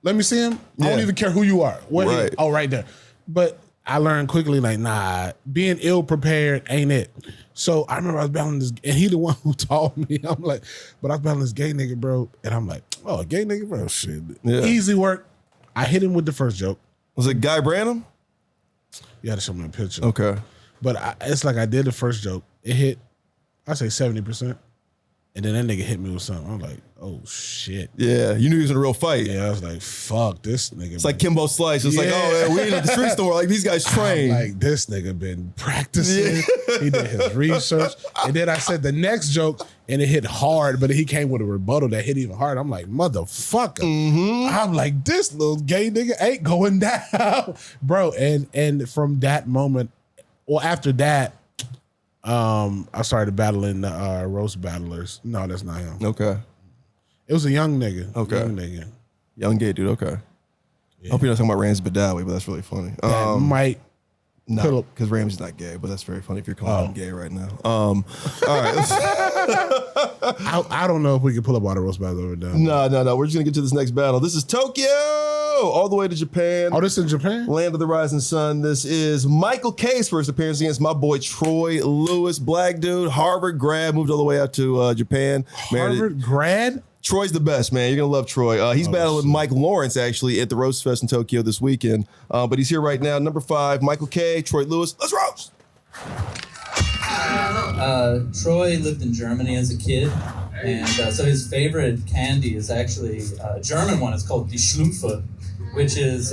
Let me see him. I don't Yeah. even care who you are. Where Right. Oh, right there. But I learned quickly, like, nah, being ill prepared ain't it. So I remember I was battling this, and he the one who taught me. I'm like, but I was battling this gay nigga, bro, and I'm like, oh, a gay nigga, bro, shit, Yeah. easy work. I hit him with the first joke. Was it Guy Branum? You had to show me a picture. Okay. But it's like I did the first joke. It hit, I say 70%. And then that nigga hit me with something. I'm like, oh shit. Yeah. You knew he was in a real fight. Yeah, I was like, fuck this nigga. It's like Kimbo Slice. It's like, Yeah. oh, man, we in the street store. Like these guys train. Like this nigga been practicing. He did his research. And then I said the next joke and it hit hard, but he came with a rebuttal that hit even harder. I'm like, motherfucker. I'm like, this little gay nigga ain't going down. Bro, and from that moment, well, after that, I started battling the roast battlers. No, that's not him. Okay. It was a young nigga. Okay. Young nigga. Young gay dude. Okay. I hope you're not talking about Ramsey Badawi, but that's really funny. That might No, Philip. because Ramsey's not gay, but that's very funny if you're calling him gay right now. All right. I don't know if we can pull up all the roast battles over there. No. We're just going to get to this next battle. This is Tokyo, all the way to Japan. Oh, this is in Japan? Land of the Rising Sun. This is Michael K's first appearance against my boy Troy Lewis, black dude, Harvard grad, moved all the way out to Japan. Harvard grad? Troy's the best, man. You're going to love Troy. He's battling with Mike Lawrence, actually, at the Roast Fest in Tokyo this weekend. But he's here right now. Number 5, Michael K, Troy Lewis. Let's roast! Troy lived in Germany as a kid, and so his favorite candy is actually a German one. It's called die Schlumpfe, which is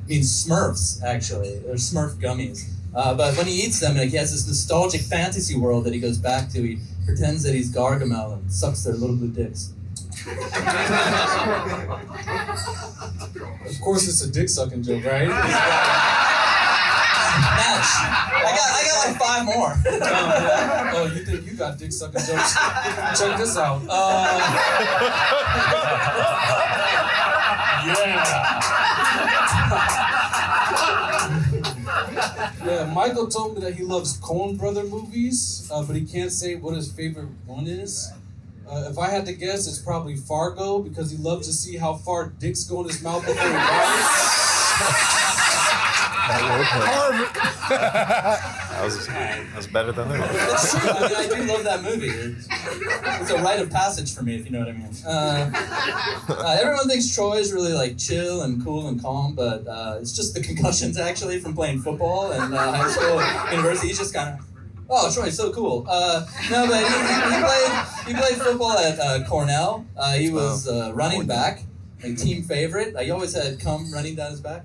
means Smurfs, actually. They're Smurf gummies. But when he eats them, like, he has this nostalgic fantasy world that he goes back to. He pretends that he's Gargamel and sucks their little blue dicks. Of course, it's a dick sucking joke, right? Match. I got like 5 more. Oh, you think you got dick sucking jokes? Check this out. Yeah, Michael told me that he loves Coen Brother movies, but he can't say what his favorite one is. If I had to guess, it's probably Fargo, because he loves to see how far dicks go in his mouth before he dies. That was better than that. That's true. I mean, I do love that movie. It's a rite of passage for me, if you know what I mean. Everyone thinks Troy is really like chill and cool and calm, but it's just the concussions actually from playing football and high school, university. He's just kind of, oh, Troy's so cool. No, but he played football at Cornell. He was running back. Like team favorite. He always had cum running down his back.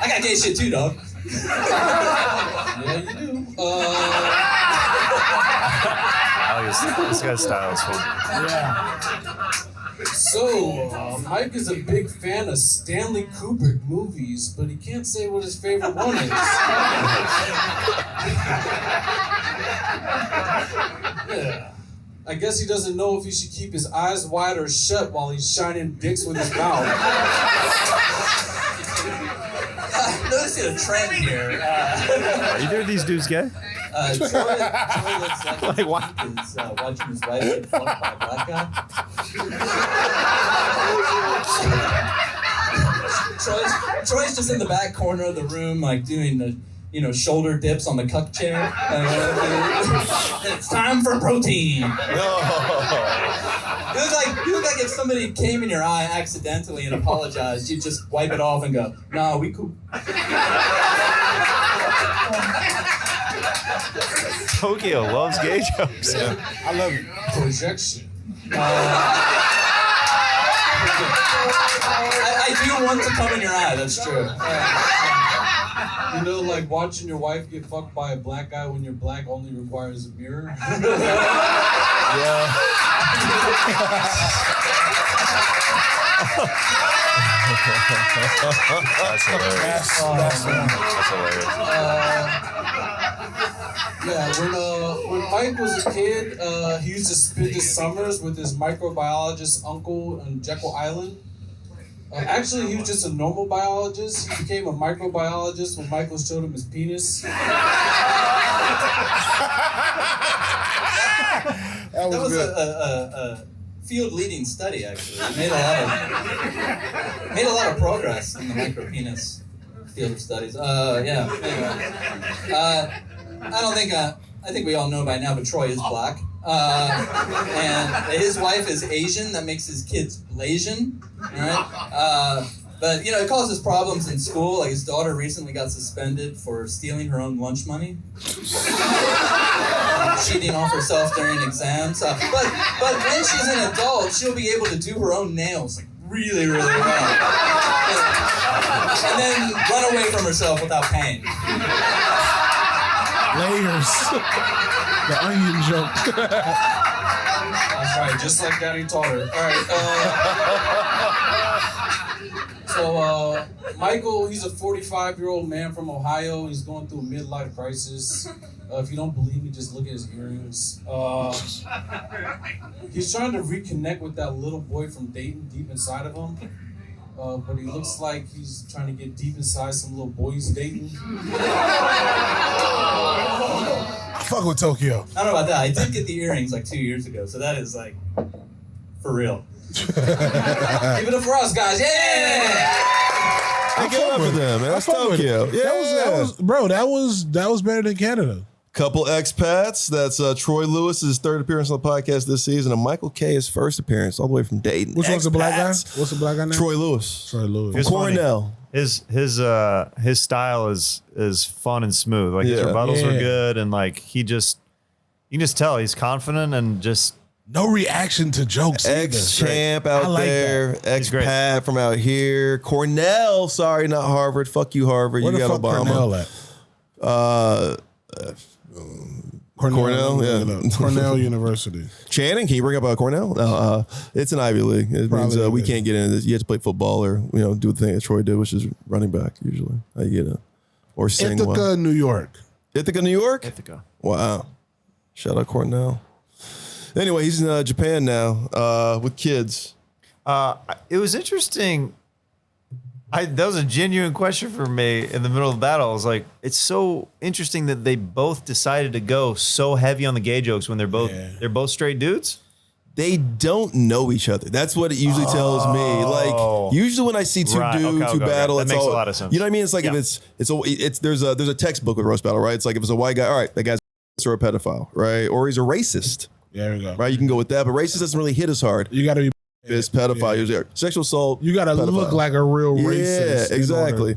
I got gay shit too, dog. Yeah, you do. This guy's style is fun. Yeah. So, Mike is a big fan of Stanley Kubrick movies, but he can't say what his favorite one is. Yeah. I guess he doesn't know if he should keep his eyes wide or shut while he's shining dicks with his mouth. I'm noticing a trend here. Are either of these dudes gay? Troy looks like What? he's watching his wife get fucked by a black guy. Troy's just in the back corner of the room, like doing the shoulder dips on the cuck chair. It's time for protein. You look like if somebody came in your eye accidentally and apologized, you'd just wipe it off and go, "Nah, we cool." Tokyo loves gay jokes. Yeah. I love it. Projection. I do want to come in your eye, that's true. You know, like watching your wife get fucked by a black guy when you're black only requires a mirror. Yeah. That's hilarious. That's hilarious. Yeah, when Mike was a kid, he used to spend his summers with his microbiologist uncle on Jekyll Island. Actually, he was just a normal biologist. He became a microbiologist when Michael showed him his penis. That was good. a field-leading study, actually. It made a lot of progress in the micropenis field of studies. Yeah. Anyway. I think we all know by now, but Troy is black. And his wife is Asian. That makes his kids Blasian. Right? But, it causes problems in school. Like, his daughter recently got suspended for stealing her own lunch money. Cheating off herself during exams. But when she's an adult, she'll be able to do her own nails, like, really, really well. And then run away from herself without pain. Layers. The onion joke. That's right, just like Daddy taught her. All right. So Michael, he's a 45-year-old man from Ohio. He's going through a midlife crisis. If you don't believe me, just look at his earrings. He's trying to reconnect with that little boy from Dayton deep inside of him. But he looks like he's trying to get deep inside some little boys dating. I fuck with Tokyo. I don't know about that. I did get the earrings like 2 years ago, so that is like for real. Give it up for us, guys! Yeah! I give it up for them, man. That's Tokyo. Yeah. That was better than Canada. Couple expats. That's Troy Lewis's third appearance on the podcast this season, and Michael K's first appearance all the way from Dayton. Which one's the black guy? Expats. What's the black guy name? Troy Lewis. Troy Lewis. Here's funny. Cornell. His style is fun and smooth. Like his Yeah. rebuttals are Yeah. good, and like you can just tell he's confident and just no reaction to jokes. Ex-champ out there. Ex-Pat from out here. Cornell. Sorry, not Harvard. Fuck you, Harvard. Where you the got fuck Obama. Cornell at? Cornell, yeah. Cornell University. Channing, can you bring up Cornell? It's an Ivy League. It means we can't get into this. You have to play football or do the thing that Troy did, which is running back usually. How you get it? Or sing Ithaca, New York. Ithaca, New York? Ithaca. Wow. Shout out Cornell. Anyway, he's in Japan now with kids. It was interesting. That was a genuine question for me in the middle of the battle. I was like, it's so interesting that they both decided to go so heavy on the gay jokes when they're both straight dudes. They don't know each other. That's what it usually tells me. Like usually when I see two dudes who battle, that it's makes all, a lot of sense. You know what I mean? It's like if there's a textbook with roast battle, right? It's like if it's a white guy, all right, that guy's or a pedophile, right? Or he's a racist. There we go. Right? You can go with that, but racist doesn't really hit as hard. You got to be. It's pedophile. Usually sexual assault. You got to look like a real racist. Yeah, exactly.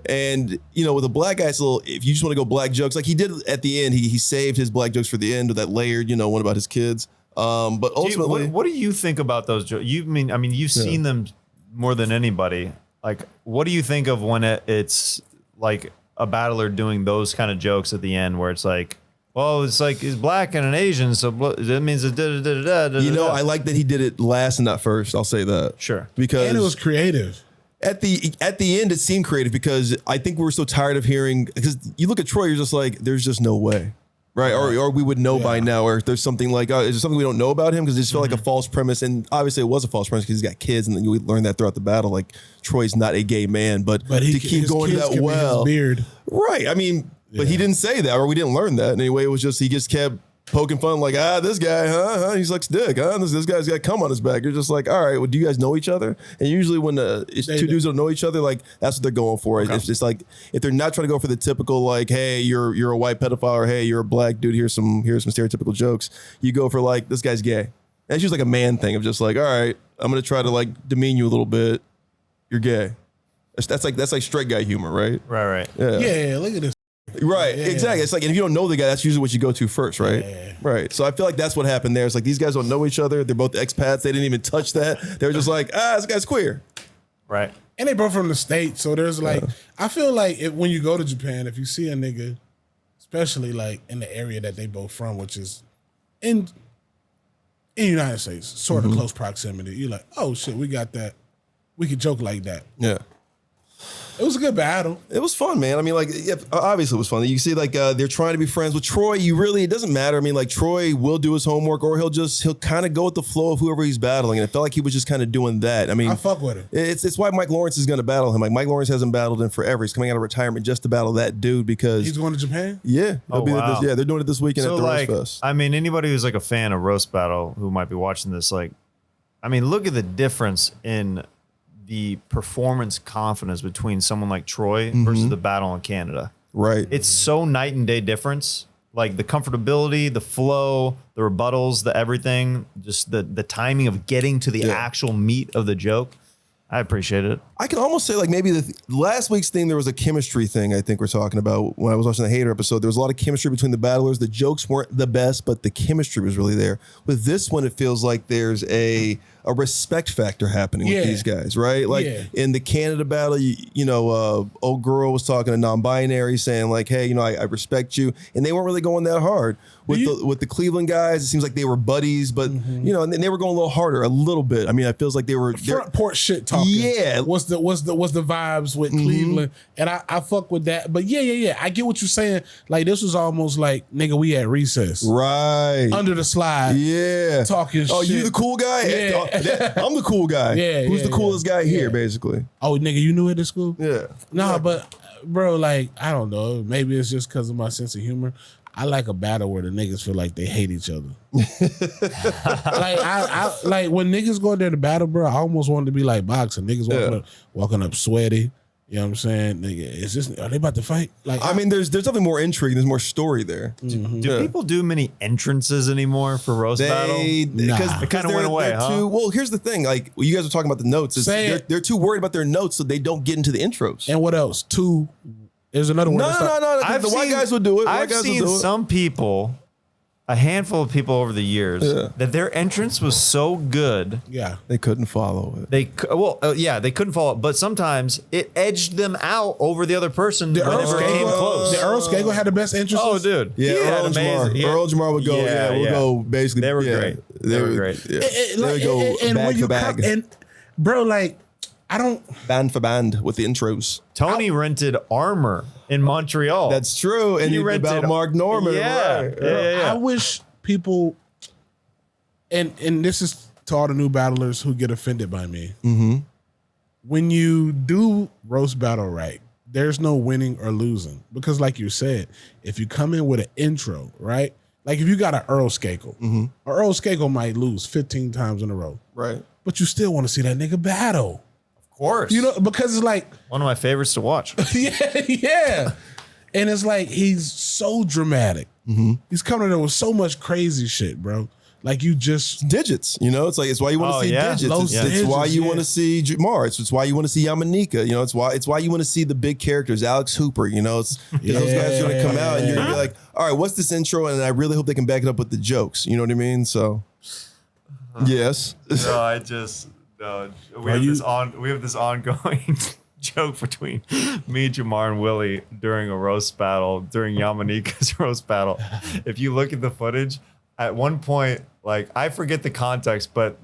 And with a black guy, it's a little. If you just want to go black jokes, like he did at the end, he saved his black jokes for the end with that layered, one about his kids. But ultimately, what do you think about those jokes? You've seen them more than anybody. Like, what do you think of when it's like a battler doing those kind of jokes at the end, where it's like, well, it's like he's black and an Asian, so that means it I like that he did it last and not first. I'll say that. Sure. Because and it was creative. At the end, it seemed creative because I think we were so tired of hearing. Because you look at Troy, you're just like, there's just no way, right? Or we would know by now. Or if there's something like, is there something we don't know about him? Because it just felt like a false premise, and obviously it was a false premise because he's got kids, and then you learn that throughout the battle. Like Troy's not a gay man, but to keep going that well, beard, right? I mean. But he didn't say that, or we didn't learn that. Anyway, it was just he just kept poking fun, like, this guy, he sucks dick, this guy's got cum on his back. You're just like, all right, well, do you guys know each other? And usually when it's two dudes don't know each other, like that's what they're going for. Okay. It's just like if they're not trying to go for the typical, like, hey, you're a white pedophile, or hey, you're a black dude. Here's some stereotypical jokes. You go for like this guy's gay. And it's just like a man thing of just like, all right, I'm gonna try to like demean you a little bit. You're gay. That's like straight guy humor, right? Right. Yeah. Look at this. Right, exactly. It's like, and if you don't know the guy, that's usually what you go to first, right? Yeah. Right. So I feel like that's what happened there. It's like these guys don't know each other. They're both expats. They didn't even touch that. They were just like, this guy's queer. Right. And they both from the States. So there's like, I feel like when you go to Japan, if you see a nigga, especially like in the area that they both from, which is in the United States, sort of close proximity, you're like, oh shit, we got that. We could joke like that. Yeah. It was a good battle. It was fun, man. I mean, like, obviously it was fun. You see, like, they're trying to be friends with Troy. It doesn't matter. I mean, like, Troy will do his homework, or he'll kind of go with the flow of whoever he's battling. And it felt like he was just kind of doing that. I mean, I fuck with him. It's why Mike Lawrence is going to battle him. Like, Mike Lawrence hasn't battled in forever. He's coming out of retirement just to battle that dude because he's going to Japan. Yeah, wow. They're doing it this weekend at the Roast Fest. I mean, anybody who's like a fan of roast battle who might be watching this, like, I mean, look at the difference in the performance confidence between someone like Troy versus the battle in Canada. Right. It's so night and day difference. Like the comfortability, the flow, the rebuttals, the everything, just the timing of getting to the actual meat of the joke. I appreciate it. I can almost say like maybe the last week's thing, there was a chemistry thing I think we're talking about. When I was watching the Hater episode, there was a lot of chemistry between the battlers. The jokes weren't the best, but the chemistry was really there. With this one, it feels like there's a respect factor happening with these guys, right? Like in the Canada battle, old girl was talking to non-binary saying like, hey, I respect you. And they weren't really going that hard. With the Cleveland guys, it seems like they were buddies, but and they were going a little harder, a little bit. I mean, it feels like they were front porch shit talking. Yeah, what's the vibes with Cleveland, and I fuck with that. But yeah, I get what you're saying. Like this was almost like nigga, we at recess, right under the slide, talking. Oh, shit. you the cool guy? Yeah, I'm the cool guy. Who's the coolest guy here, basically? Oh, nigga, you knew it at school? Yeah. Nah, but bro, like I don't know. Maybe it's just because of my sense of humor. I like a battle where the niggas feel like they hate each other. Like I like when niggas go there to battle, bro. I almost wanted to be like boxing. Niggas walking up sweaty. You know what I'm saying? Nigga, are they about to fight? Like I mean, there's definitely more intrigue. There's more story there. Do people do many entrances anymore for roast battle? Because it kind of went away, huh? Well, here's the thing. Like you guys were talking about the notes. They're too worried about their notes, so they don't get into the intros. And what else? There's another word. No. The white guys would do it. I've seen some people a handful of people over the years that their entrance was so good. Yeah. They couldn't follow it. They couldn't follow it, but sometimes it edged them out over the other person whenever it came close. The Earl Skagel had the best entrances. Oh, dude. Yeah, Earl Jamar. Earl Jamar would go. We'll go basically. They were great. They were great. Yeah. They would go bag for bag. And bro, like, I don't band for band with the intros. Tony rented Armor in Montreal. That's true. And He you read rented about Mark Norman. Yeah. Right. Yeah. I wish people, and this is to all the new battlers who get offended by me. Mm-hmm. When you do roast battle right, there's no winning or losing. Because like you said, if you come in with an intro, right? Like if you got an Earl Skagel, Earl Skagel might lose 15 times in a row. Right. But you still want to see that nigga battle. Of course. You know, because it's like, one of my favorites to watch. yeah. And it's like, he's so dramatic. He's coming in there with so much crazy shit, bro. Like you just digits, you know, it's why you want to see digits. It's why you want to see Jamar. It's why you want to see Yamanika. You know, it's why you want to see the big characters, Alex Hooper. You know, it's those guys are going to come out and you're going to be like, all right, what's this intro? And I really hope they can back it up with the jokes. You know what I mean? So, yes. No, we have this ongoing joke between me, Jamar, and Willie during a roast battle, during Yamanika's roast battle. If you look at the footage, at one point, like I forget the context, but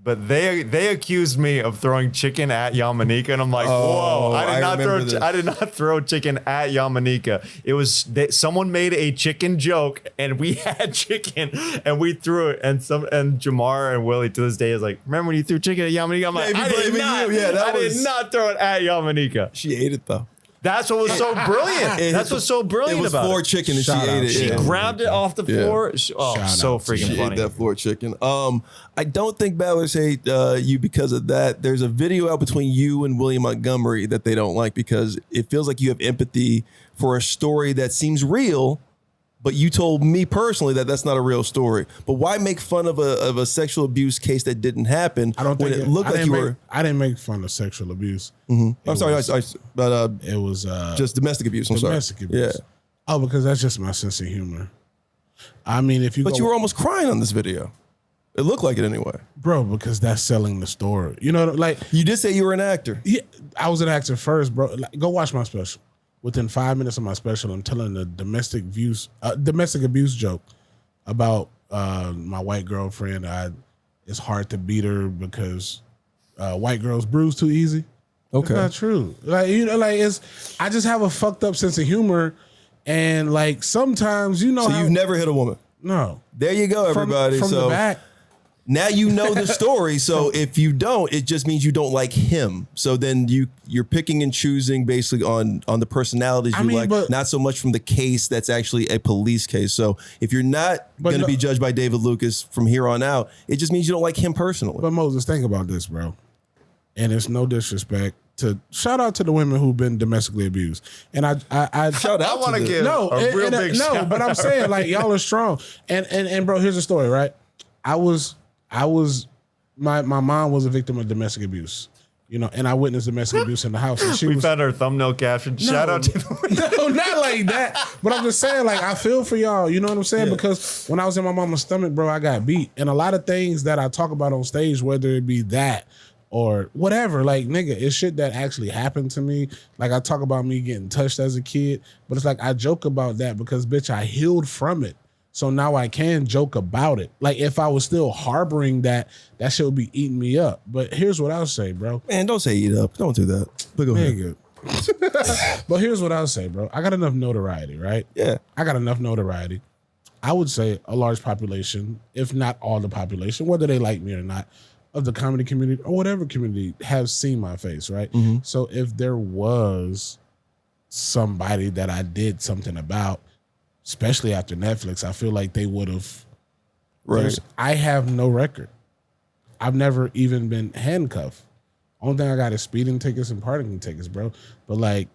they accused me of throwing chicken at Yamanika, and I'm like, whoa! I did not throw chicken at Yamanika. It was someone made a chicken joke, and we had chicken, and we threw it, and Jamar and Willie to this day is like, remember when you threw chicken at Yamanika? I'm like, I did not throw it at Yamanika. She ate it though. That's what was so brilliant. That's what's so brilliant about it. It was floor chicken and she ate it. She grabbed it off the floor. Oh, so freaking funny. She ate that floor chicken. I don't think battlers hate you because of that. There's a video out between you and William Montgomery that they don't like because it feels like you have empathy for a story that seems real, but you told me personally that that's not a real story. But why make fun of a sexual abuse case that didn't happen? I don't think it looked like you were. I didn't make fun of sexual abuse. I'm sorry, but it was just domestic abuse. Domestic abuse. Yeah. Oh, because that's just my sense of humor. I mean, if you. But you were almost crying on this video. It looked like it anyway, bro. Because that's selling the story. You know, like you did say you were an actor. Yeah, I was an actor first, bro. Like, go watch my special. Within 5 minutes of my special, I'm telling a domestic abuse joke about my white girlfriend. It's hard to beat her because white girls bruise too easy. Okay, it's not true. Like I just have a fucked up sense of humor, and like sometimes So you've never hit a woman? No. There you go, everybody. From the back. Now you know the story. So if you don't, it just means you don't like him. So then you're picking and choosing basically on the personalities like, not so much from the case that's actually a police case. So if you're not going to be judged by David Lucas from here on out, it just means you don't like him personally. But Moses, think about this, bro. And it's no disrespect to shout out to the women who've been domestically abused. And I shout out. I want to give a real big shout. But I'm saying like y'all are strong. And bro, here's the story, right? My mom was a victim of domestic abuse, you know, and I witnessed domestic abuse in the house. And we found our thumbnail caption. Shout out to the No, not like that. But I'm just saying, like, I feel for y'all. You know what I'm saying? Yeah. Because when I was in my mama's stomach, bro, I got beat. And a lot of things that I talk about on stage, whether it be that or whatever, like, nigga, it's shit that actually happened to me. Like, I talk about me getting touched as a kid, but it's like I joke about that because, bitch, I healed from it. So now I can joke about it. Like if I was still harboring that shit would be eating me up. But here's what I'll say, bro. Man, don't say eat up. Don't do that. But go ahead. But here's what I'll say, bro. I got enough notoriety, right? Yeah. I got enough notoriety. I would say a large population, if not all the population, whether they like me or not, of the comedy community or whatever community have seen my face, right? Mm-hmm. So if there was somebody that I did something about, especially after Netflix, I feel like they would have. Right. I have no record. I've never even been handcuffed. Only thing I got is speeding tickets and parking tickets, bro. But like,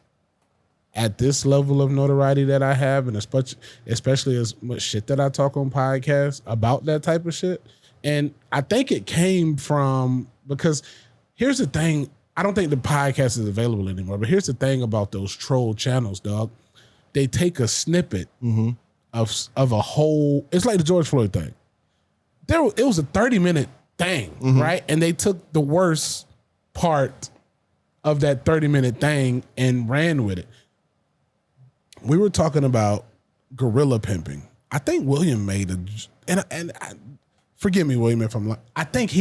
at this level of notoriety that I have, and especially as much shit that I talk on podcasts about that type of shit, and I think it came from because here's the thing. I don't think the podcast is available anymore. But here's the thing about those troll channels, dog. They take a snippet of a whole. It's like the George Floyd thing. It was a 30-minute thing, right? And they took the worst part of that 30-minute thing and ran with it. We were talking about gorilla pimping. I think William made forgive me, William, if I'm lying. I think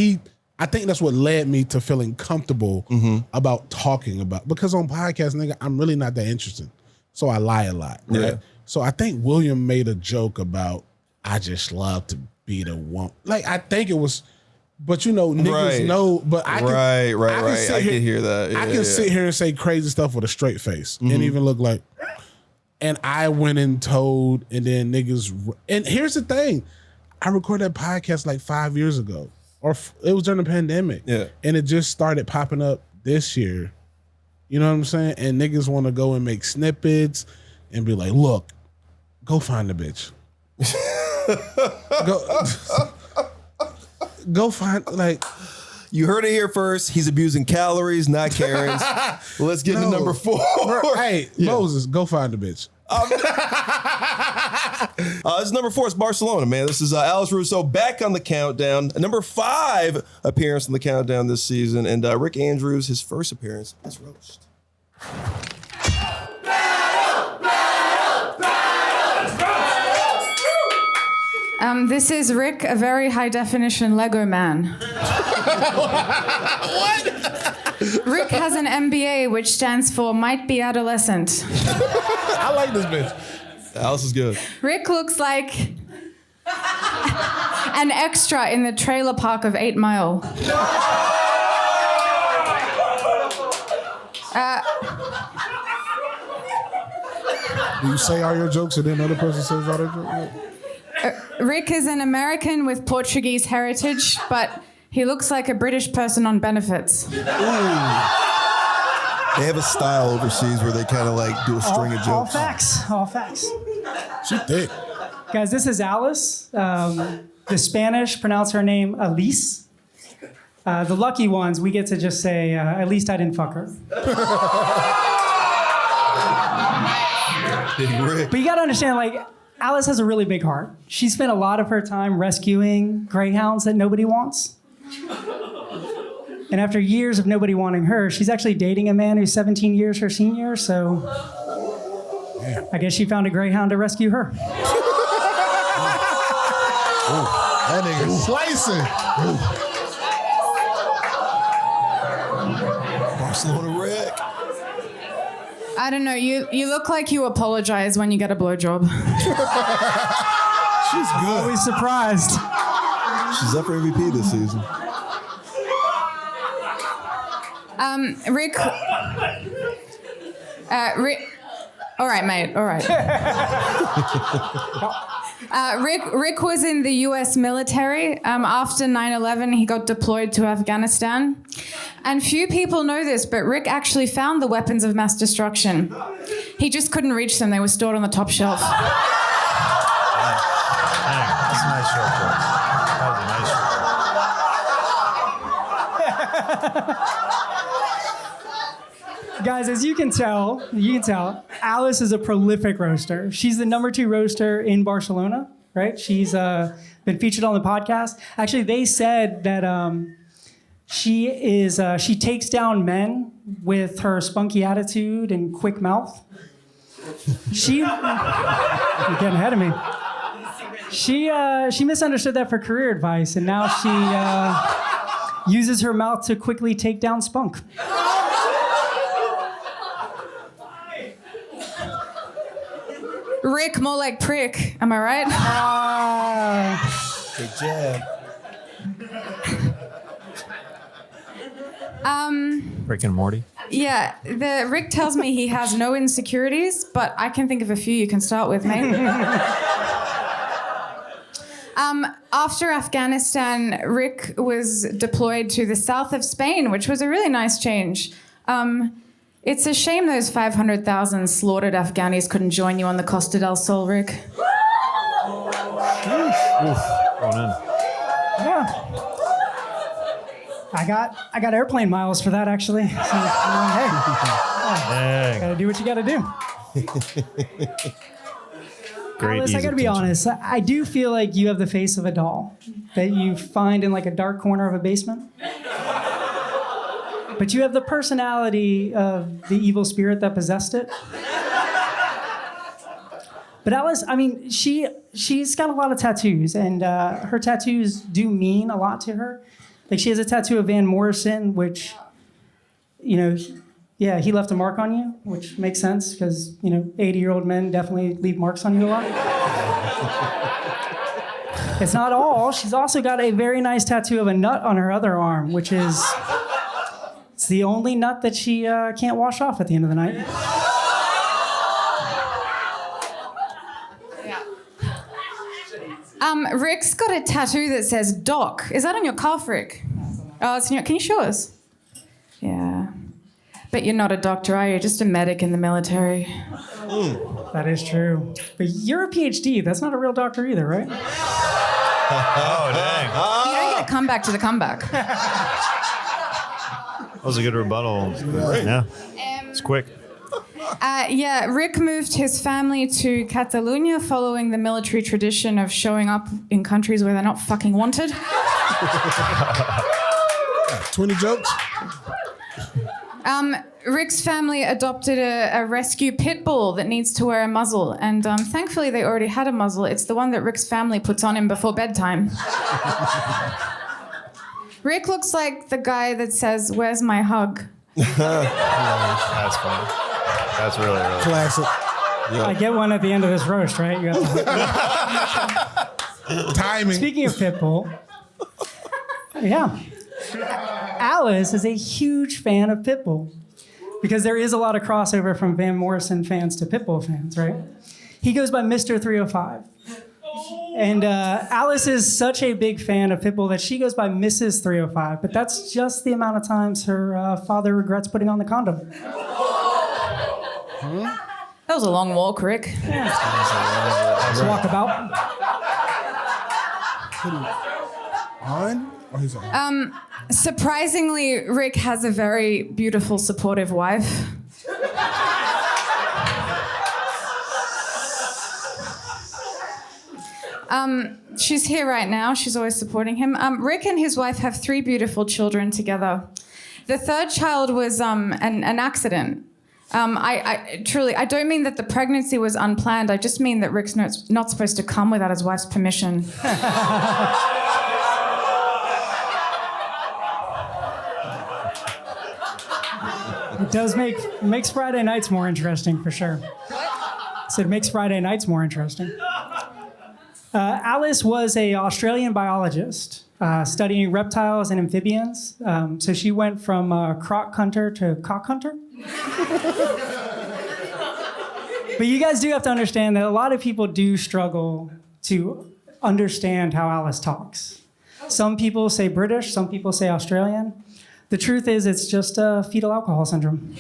that's what led me to feeling comfortable about talking about, because on podcasts, nigga, I'm really not that interested. So I lie a lot, right? Yeah. So I think William made a joke about, I just love to be the one. Like, I think it was, but niggas know, but I can, I can hear that. Yeah, I can sit here and say crazy stuff with a straight face and even look like, and I went and told, and then niggas, and here's the thing, I recorded that podcast like 5 years ago, or it was during the pandemic. Yeah. And it just started popping up this year. You know what I'm saying? And niggas want to go and make snippets and be like, look, go find the bitch. Go find, like. You heard it here first. He's abusing calories, not Karen's. Let's get to number 4. Hey, Moses, go find the bitch. This is number 4. It's Barcelona, man. This is Alice Russo back on the countdown. Number 5 appearance on the countdown this season. And Rick Andrews, his first appearance as roast. This is Rick, a very high definition Lego man. What? Rick has an MBA, which stands for might be adolescent. I like this bitch. Alice is good. Rick looks like an extra in the trailer park of 8 Mile. Do you say all your jokes and then another person says all their jokes? Rick is an American with Portuguese heritage, but he looks like a British person on benefits. Ooh. They have a style overseas where they kind of like do a string of jokes. All facts. She thick. Guys, this is Alice. The Spanish pronounce her name Elise. The lucky ones, we get to just say, at least I didn't fuck her. Big Rick. But you gotta understand, like, Alice has a really big heart. She spent a lot of her time rescuing greyhounds that nobody wants. And after years of nobody wanting her, she's actually dating a man who's 17 years her senior, so I guess she found a greyhound to rescue her. That nigga slicing. Barcelona Rick. I don't know, you look like you apologize when you get a blowjob. She's good. Always surprised. She's up for MVP this season. Rick. All right, mate. All right. Rick was in the U.S. military. After 9/11, he got deployed to Afghanistan. And few people know this, but Rick actually found the weapons of mass destruction. He just couldn't reach them. They were stored on the top shelf. That's a nice short quote. That was a nice short. Guys, as you can tell, Alice is a prolific roaster. She's the number 2 roaster in Barcelona, right? She's been featured on the podcast. Actually, they said that she takes down men with her spunky attitude and quick mouth. You're getting ahead of me. She misunderstood that for career advice, and now she uses her mouth to quickly take down spunk. Rick, more like prick. Am I right? Good jab. Rick and Morty. Yeah, Rick tells me he has no insecurities, but I can think of a few you can start with, mate. After Afghanistan, Rick was deployed to the south of Spain, which was a really nice change. It's a shame those 500,000 slaughtered Afghanis couldn't join you on the Costa del Sol, Rick. Going in. Yeah. I got airplane miles for that, actually. So, hey, gotta do what you gotta do. Great Alice, I ease gotta of be tension. honest. I do feel like you have the face of a doll that you find in like a dark corner of a basement. But you have the personality of the evil spirit that possessed it. But Alice, I mean, she's got a lot of tattoos, and her tattoos do mean a lot to her. Like she has a tattoo of Van Morrison, which, you know, yeah, he left a mark on you, which makes sense because, you know, 80-year-old men definitely leave marks on you a lot. It's not all. She's also got a very nice tattoo of a nut on her other arm, which is it's the only nut that she can't wash off at the end of the night. Rick's got a tattoo that says Doc. Is that on your calf, Rick? Oh, it's in your, can you show us? Yeah. But you're not a doctor, are you? Just a medic in the military. That is true. But you're a PhD. That's not a real doctor either, right? Oh, dang. You don't get a comeback to the comeback. That was a good rebuttal. Yeah. It's quick. Yeah, Rick moved his family to Catalonia following the military tradition of showing up in countries where they're not fucking wanted. 20 jokes? Rick's family adopted a rescue pit bull that needs to wear a muzzle, and thankfully they already had a muzzle. It's the one that Rick's family puts on him before bedtime. Rick looks like the guy that says, "Where's my hug?" That's funny. That's really Classic. I get one at the end of this roast, right? You got Timing. Speaking of Pitbull, yeah. Alice is a huge fan of Pitbull because there is a lot of crossover from Van Morrison fans to Pitbull fans, right? He goes by Mr. 305. And Alice is such a big fan of Pitbull that she goes by Mrs. 305, but that's just the amount of times her father regrets putting on the condom. That was a long walk, Rick. Let's walk about. On? Or he's on? Surprisingly, Rick has a very beautiful, supportive wife. She's here right now. She's always supporting him. Rick and his wife have 3 beautiful children together. The 3rd child was an accident. I truly, I don't mean that the pregnancy was unplanned. I just mean that Rick's not supposed to come without his wife's permission. It does makes Friday nights more interesting for sure. So it makes Friday nights more interesting. Alice was an Australian biologist studying reptiles and amphibians. So she went from croc hunter to cock hunter. But you guys do have to understand that a lot of people do struggle to understand how Alice talks. Some people say British, some people say Australian. The truth is, it's just fetal alcohol syndrome.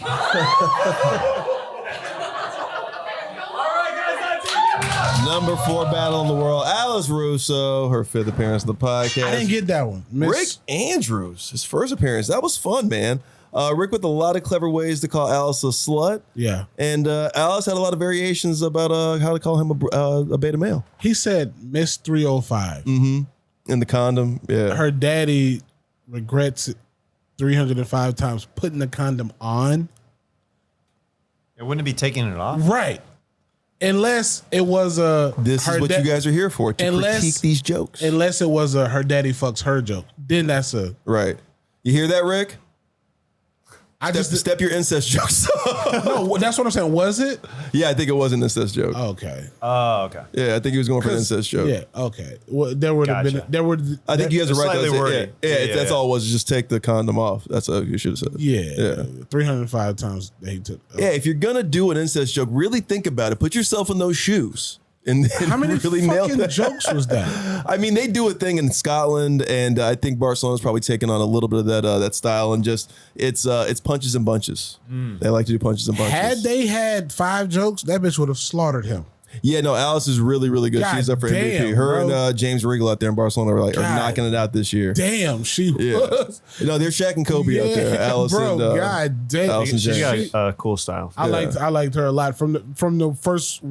Number 4 battle in the world, Alice Russo, her 5th appearance on the podcast. I didn't get that one. Rick Andrews, his first appearance. That was fun, man. Rick with a lot of clever ways to call Alice a slut. Yeah. And Alice had a lot of variations about how to call him a beta male. He said Miss 305. Mm-hmm. In the condom, yeah. Her daddy regrets it 305 times putting the condom on. It wouldn't be taking it off? Right. Unless it was a... This is what you guys are here for, to critique these jokes. Unless it was a her daddy fucks her joke. Then that's a... Right. You hear that, Rick? Step your incest jokes. No, that's what I'm saying. Was it? Yeah, I think it was an incest joke. Okay. Oh, okay. Yeah, I think he was going for an incest joke. Yeah, okay. Well, there would have been... I think you guys are right. Slightly wordy. That's all it was. Just take the condom off. That's what you should have said. Yeah. 305 times he took... Yeah, if you're going to do an incest joke, really think about it. Put yourself in those shoes. And how many really nail fucking that. jokes was that? I mean, they do a thing in Scotland, and I think Barcelona's probably taken on a little bit of that style, and just it's punches and bunches. They like to do punches and bunches. Had they had 5 jokes, that bitch would have slaughtered him. Yeah, no, Alice is really, really good. God She's up for damn, MVP. Her bro. and James Riegel out there in Barcelona are knocking it out this year. Damn, she was. No, they're Shaq and Kobe out there. Alice bro, and God damn. Alice and She James. got cool style. I liked her a lot from the first.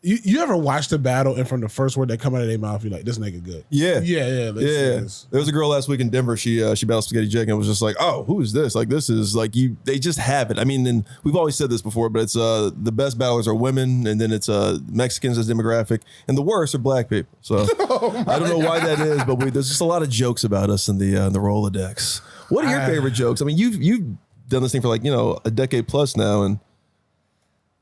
You ever watch the battle and from the first word that come out of their mouth, you're like, this nigga good. Yeah. Yeah. There was a girl last week in Denver. She battled Spaghetti Jake and was just like, oh, who is this? Like, this is like they just have it. I mean, and we've always said this before, but it's the best battlers are women, and then it's Mexicans as demographic, and the worst are black people. So I don't know why that is, but there's just a lot of jokes about us in the Rolodex. What are your favorite jokes? I mean, you've done this thing for like, a decade plus now, and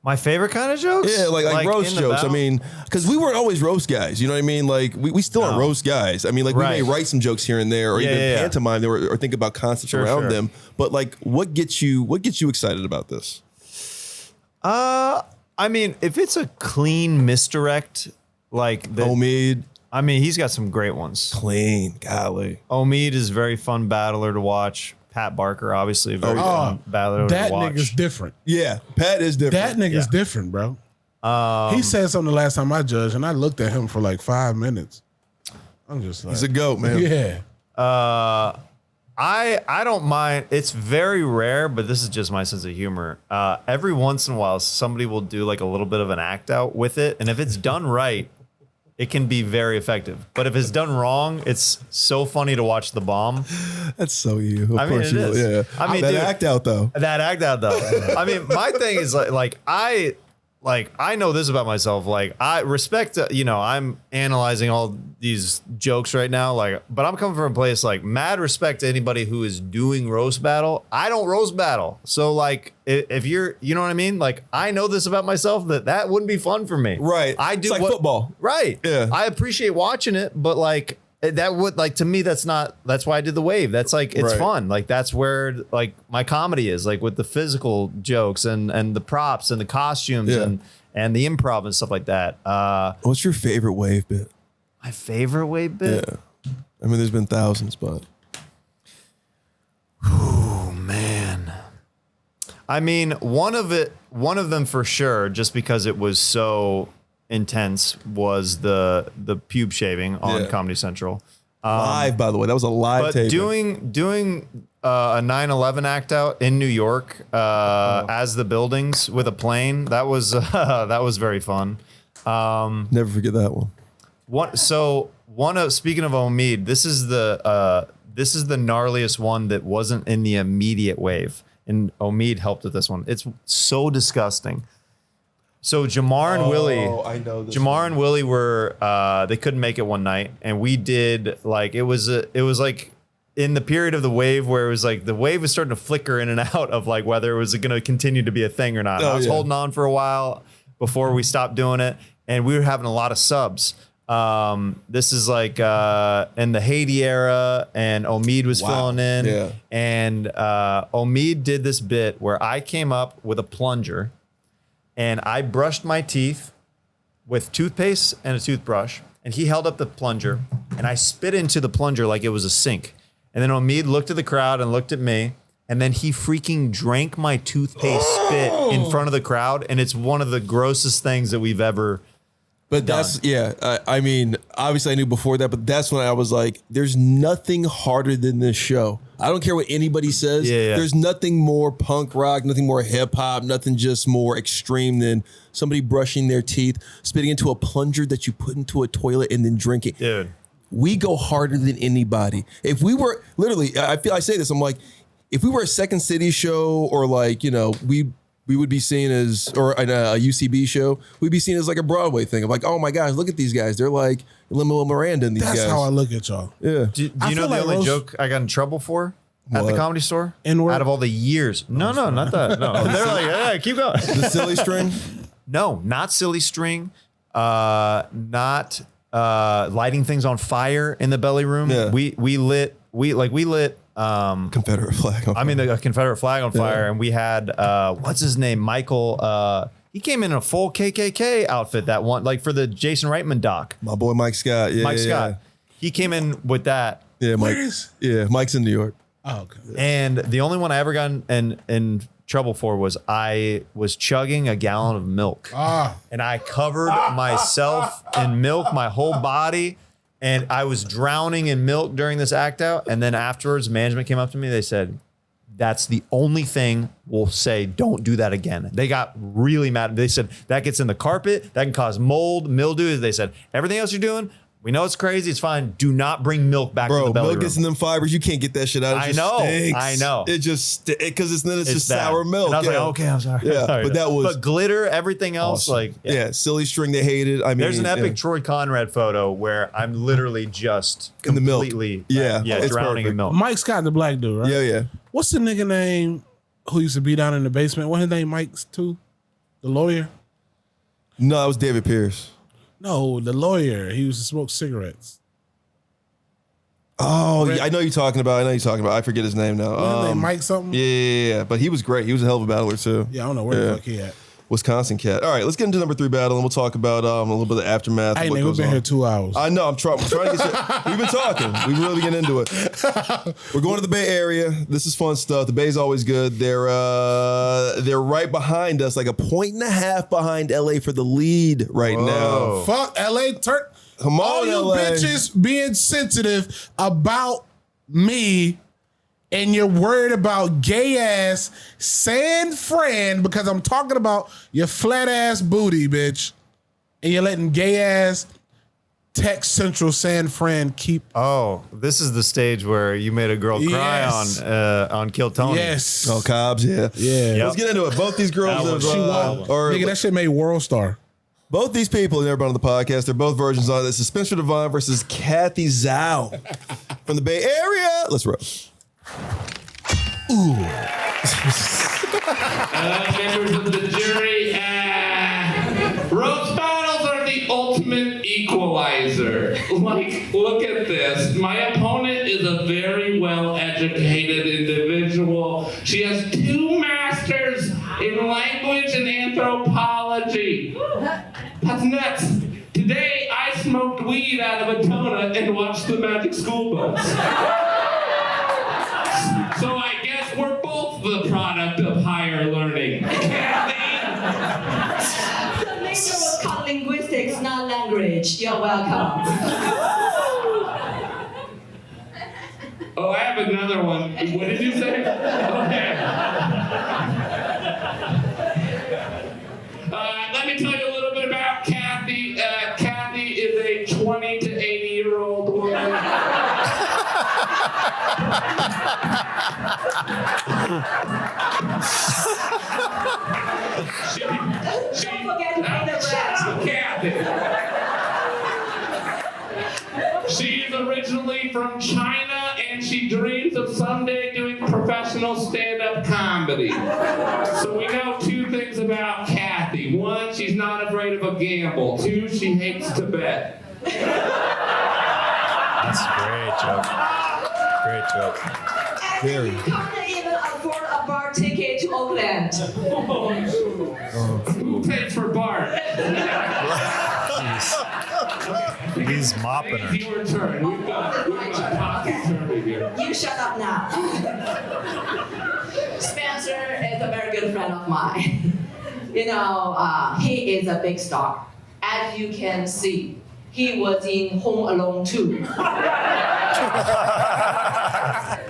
my favorite kind of jokes? Yeah, like roast jokes. I mean, because we weren't always roast guys. You know what I mean? Like we still aren't roast guys. I mean, like we may write some jokes here and there, or even pantomime them, or think about concepts around them. But like, what gets you excited about this? I mean, if it's a clean misdirect, like Omid. I mean, he's got some great ones. Clean, golly. Omid is a very fun battler to watch. Pat Barker, obviously, a very fun battler to watch. That nigga's different. Yeah, Pat is different. That nigga's different, bro. He said something the last time I judged, and I looked at him for like 5 minutes. I'm just like, he's a goat, man. Yeah. I don't mind. It's very rare, but this is just my sense of humor. Every once in a while, somebody will do like a little bit of an act out with it, and if it's done right, it can be very effective. But if it's done wrong, it's so funny to watch the bomb. That's so you. Of I mean, course it you is. will. Yeah. I mean, that dude, act out though. I mean, my thing is I know this about myself. Like, I respect, I'm analyzing all these jokes right now. Like, but I'm coming from a place like mad respect to anybody who is doing roast battle. I don't roast battle. So like, if you're, you know what I mean? Like, I know this about myself that wouldn't be fun for me. Right. I do it's like football. Right. Yeah. I appreciate watching it, but like, that would like to me that's why I did the wave. That's like it's fun. Like that's where like my comedy is, like with the physical jokes and the props and the costumes and the improv and stuff like that. What's your favorite wave bit? My favorite wave bit? Yeah. I mean there's been thousands, but oh man. I mean, one of them for sure, just because it was so intense, was the pube shaving on Comedy Central. Live, by the way, that was a live but taping. doing a 9/11 act out in New York as the buildings with a plane, that was very fun. Never forget that one. Speaking of Omid, this is the gnarliest one that wasn't in the immediate wave, and Omid helped with this one. It's so disgusting. So Jamar and Willie, and Willie were they couldn't make it one night, and we did like it was like in the period of the wave where it was like the wave was starting to flicker in and out of like whether it was going to continue to be a thing or not. I was holding on for a while before we stopped doing it, and we were having a lot of subs. This is like in the Haiti era, and Omid was filling in, and Omid did this bit where I came up with a plunger. And I brushed my teeth with toothpaste and a toothbrush, and he held up the plunger, and I spit into the plunger like it was a sink. And then Omid looked at the crowd and looked at me, and then he freaking drank my toothpaste spit in front of the crowd, and it's one of the grossest things that we've ever But done. that's, I mean, obviously I knew before that, but that's when I was like, there's nothing harder than this show. I don't care what anybody says. There's nothing more punk rock, nothing more hip hop, nothing just more extreme than somebody brushing their teeth, spitting into a plunger that you put into a toilet and then drinking. Dude. We go harder than anybody. If we were, literally, I say this, I'm like, if we were a Second City show or like, we would be seen as, or a UCB show, we'd be seen as like a Broadway thing of like, oh my gosh, look at these guys. They're like Lin-Manuel Miranda and these guys. That's how I look at y'all. Yeah. Do you know the only joke I got in trouble for at the Comedy Store? N-word? Out of all the years. No, not that. No. They're like, yeah, keep going. The silly string? No, not silly string. Not lighting things on fire in the belly room. Yeah. We lit Confederate flag on fire. the Confederate flag on fire, and we had what's his name, Michael. He came in a full KKK outfit that one, like for the Jason Reitman doc. My boy Mike Scott. Yeah, Mike Scott. He came in with that. Yeah, Mike. Mike's in New York. Oh, okay. And the only one I ever got in trouble for was I was chugging a gallon of milk, and I covered myself in milk, my whole body. And I was drowning in milk during this act out. And then afterwards, management came up to me. They said, That's the only thing we'll say, don't do that again. They got really mad. They said that gets in the carpet, that can cause mold, mildew. They said, everything else you're doing, we know it's crazy, it's fine. Do not bring milk back to the belly milk room. gets in them fibers. You can't get that shit out. It just stinks. I know. It just, because it's just bad. sour milk. And I was like, okay, I'm sorry. Yeah, Sorry. but that was. But glitter, everything else, awesome. like. Yeah, silly string they hated. I mean, there's an epic Troy Conrad photo where I'm literally just in the milk. Completely, It's drowning in perfect. milk. Mike Scott, the black dude, right? Yeah. What's the nigga name who used to be down in the basement? What his name, Mike's too? The lawyer? No, that was David Pierce. No, the lawyer. He used to smoke cigarettes. Oh, yeah, I know you're talking about. I forget his name now. What his name, Mike something? Yeah. But he was great. He was a hell of a battler too. Yeah, I don't know where the fuck he at. Wisconsin cat. All right, let's get into number 3 battle, and we'll talk about a little bit of the aftermath. Hey, of what nigga, we've goes been on. here 2 hours. I know. I'm trying to get. We've been talking. We really get into it. We're going to the Bay Area. This is fun stuff. The Bay's always good. They're right behind us, like a 1.5 behind LA for the lead right now. Fuck LA. Come on, all you LA. bitches being sensitive about me, and you're worried about gay ass San Fran because I'm talking about your flat ass booty, bitch, and you're letting gay ass Tech Central San Fran keep. Oh, this is the stage where you made a girl cry on Kill Tony. Yes. Oh, Cobbs, yeah. Yeah. Let's get into it. Both these girls have, nigga, that shit made World Star. Both these people, never been on the podcast, they're both versions on this. Is Spencer Devine versus Kathy Zhao from the Bay Area. Let's roll. Ooh. Members of the jury, roast battles are the ultimate equalizer. Like, look at this. My opponent is a very well-educated individual. She has 2 masters in language and anthropology. That's nuts. Today, I smoked weed out of a donut and watched the Magic School Bus. So I guess we're both the product of higher learning. Kathy? The major was called linguistics, not language. You're welcome. Oh, I have another one. What did you say? Okay. Let me tell you a little bit about Kathy. Kathy is a 20 to 80-year-old woman. Don't forget to pay the rent. Kathy. She's originally from China, and she dreams of someday doing professional stand-up comedy. So we know 2 things about Kathy. 1, she's not afraid of a gamble. 2, she hates to bet. That's a great joke. Great joke. Very. You can't even afford a bar ticket to Oakland. Who pays for Bart? He's mopping her. Your turn. We've got Topsy Turvy here. You shut up now. Spencer is a very good friend of mine. You know, he is a big star. As you can see, he was in Home Alone 2.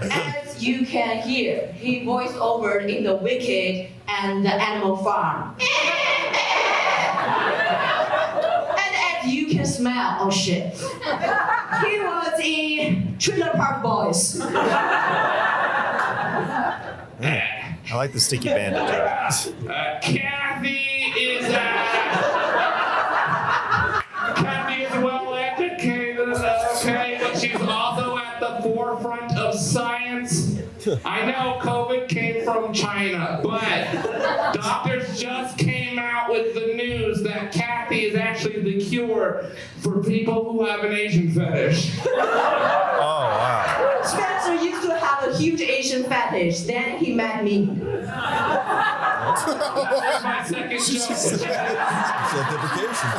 As you can hear, he voiced over in The Wicked and The Animal Farm. And as you can smell, oh shit, he was in Trailer Park Boys. I like the sticky bandage. Kathy is well educated, okay, but she's also at the forefront of science. I know COVID came from China, but doctors just came out with the news that Kathy is actually the cure for people who have an Asian fetish. Oh, wow. Spencer used to have a huge Asian fetish, then he met me. That's my second joke. Self-deprecation.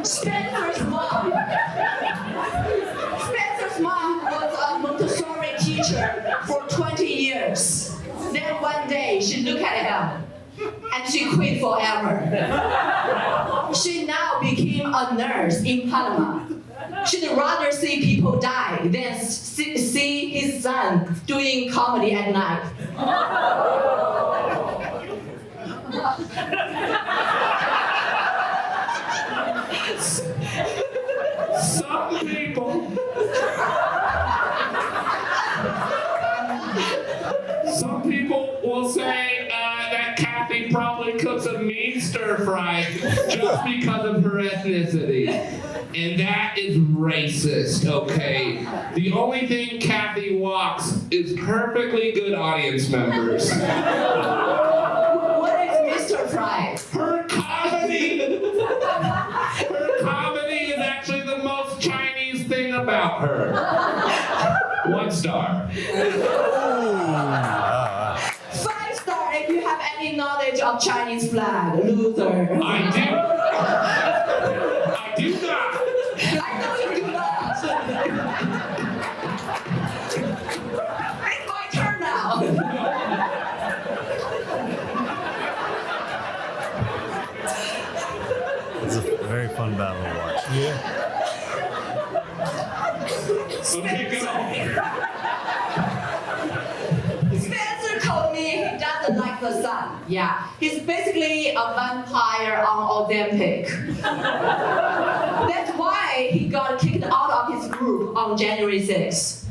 Spencer's mom was a Montessori teacher for 20 years. Then one day she looked at him and she quit forever. She now became a nurse in Panama. She'd rather see people die than see his son doing comedy at night. Some people will say that Kathy probably cooks a mean stir fry just because of her ethnicity. And that is racist, okay? The only thing Kathy walks is perfectly good audience members. What is Mr. Fry? Her comedy! Her comedy is actually the most Chinese thing about her. 1 star. 5 star if you have any knowledge of Chinese flag, loser. I do. I do not. I know you do not. It's my turn now. It's a very fun battle to watch. Yeah. Okay, go. Spencer told me he doesn't like the sun. Yeah, he's basically a vampire on Ozempic. That's why he got kicked out of his group on January 6th.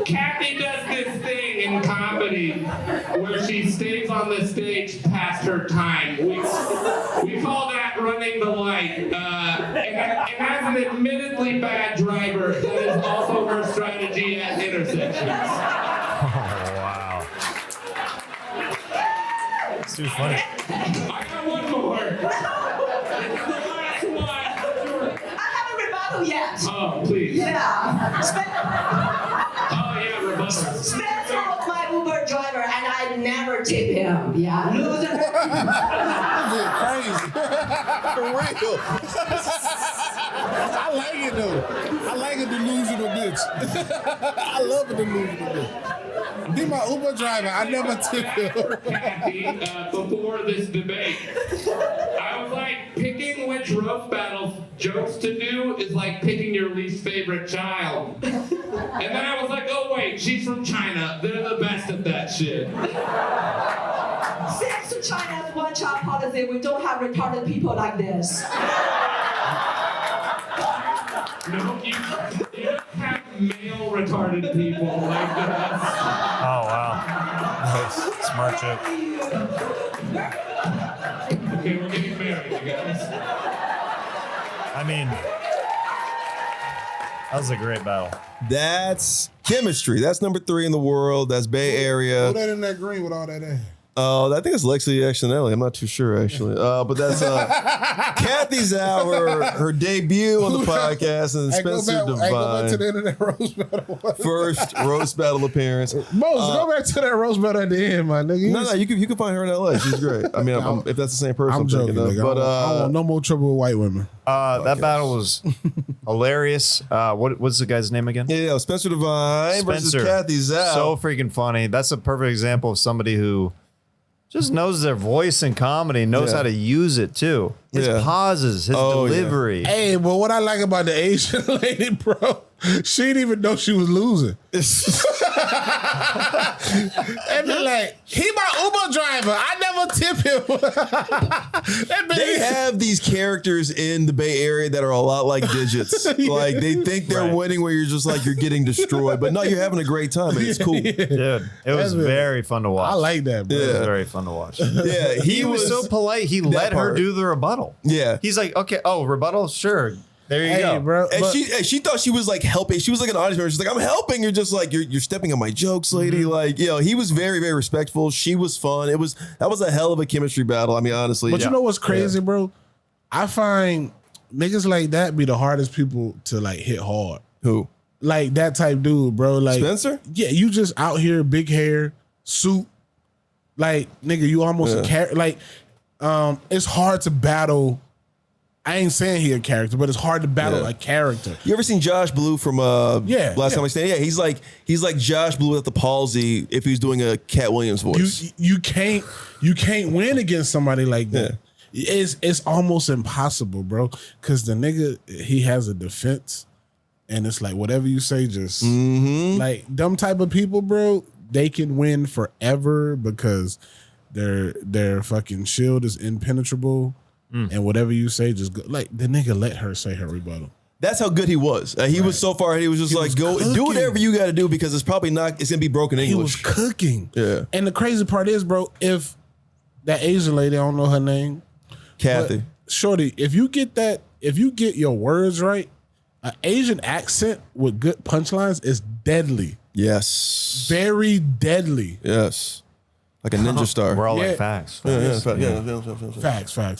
Kathy does this thing in comedy where she stays on the stage past her time. We call that running the light. And as an admittedly bad driver, that is also her strategy at intersections. Oh, wow. It's too funny. I got one more. This is the last one. I haven't rebuttal yet. Oh, please. Yeah. Oh, yeah, rebuttal. Spencer was my Uber driver, and I never tip him. Yeah, loser. Crazy. For real. I like it though. I like a delusional bitch. I love a delusional bitch. Be my Uber driver. I never tip him. Kathy, before this debate, I was like, picking which roast battle jokes to do is like picking your least favorite child. And then I was like, oh wait, she's from China. They're the best at that shit. Thanks to China's one-child policy, we don't have retarded people like this. No, you don't have male retarded people like this. Oh, wow. Nice. Smart joke. Okay, we're getting married, you guys. I mean, that was a great battle. That's chemistry. That's number 3 in the world. That's Bay Area. Who that in that green with all that ass? Oh, I think it's Lexi Actionelli. I'm not too sure, actually. But that's Kathy's hour, her debut on the podcast, and Spencer Divine. Go back to the end of that roast battle. First roast battle appearance. Moses, go back to that roast battle at the end, my nigga. No, you can find her in LA. She's great. I mean, if that's the same person, I'm joking, thinking of. nigga. But I want no more trouble with white women. That battle was hilarious. What's the guy's name again? Yeah, Spencer Divine versus Kathy Zhao. So freaking funny. That's a perfect example of somebody who just knows their voice in comedy, knows how to use it too. His pauses, his delivery. Yeah. Hey, but what I like about the Asian lady, bro, she didn't even know she was losing. And be like, he my Uber driver. I never tip him. They have these characters in the Bay Area that are a lot like Digits. Like they think they're winning where you're just like you're getting destroyed. But no, you're having a great time and it's cool. Dude, it was very fun to watch. I like that, bro. It was very fun to watch. Yeah, he was so polite. He let her do the rebuttal. Yeah. He's like, okay, rebuttal? Sure. There you go. Bro, and she thought she was like helping. She was like an audience member. She's like, I'm helping. You're just like, you're stepping on my jokes, lady. Like, he was very, very respectful. She was fun. That was a hell of a chemistry battle. I mean, honestly. But you know what's crazy, bro? I find niggas like that be the hardest people to like hit hard. Who? Like that type dude, bro. Like Spencer? Yeah, you just out here, big hair, suit. Like, nigga, you almost a character. Like, it's hard to battle. I ain't saying he a character, but it's hard to battle a character. You ever seen Josh Blue from Last Time I Stand? Yeah, he's like Josh Blue without the palsy if he's doing a Cat Williams voice. You can't win against somebody like that. It's almost impossible, bro. Because the nigga, he has a defense, and it's like whatever you say, just like them type of people, bro. They can win forever because their fucking shield is impenetrable, and whatever you say, just go. Like the nigga let her say her rebuttal. That's how good he was. He was so far. He was just like, go do whatever you got to do because it's probably not. It's gonna be broken English. He was cooking. Yeah. And the crazy part is, bro, if that Asian lady, I don't know her name, Kathy, shorty, if you get your words right, an Asian accent with good punchlines is deadly. Yes. Very deadly. Yes. Like a ninja star. We're all like facts. Facts,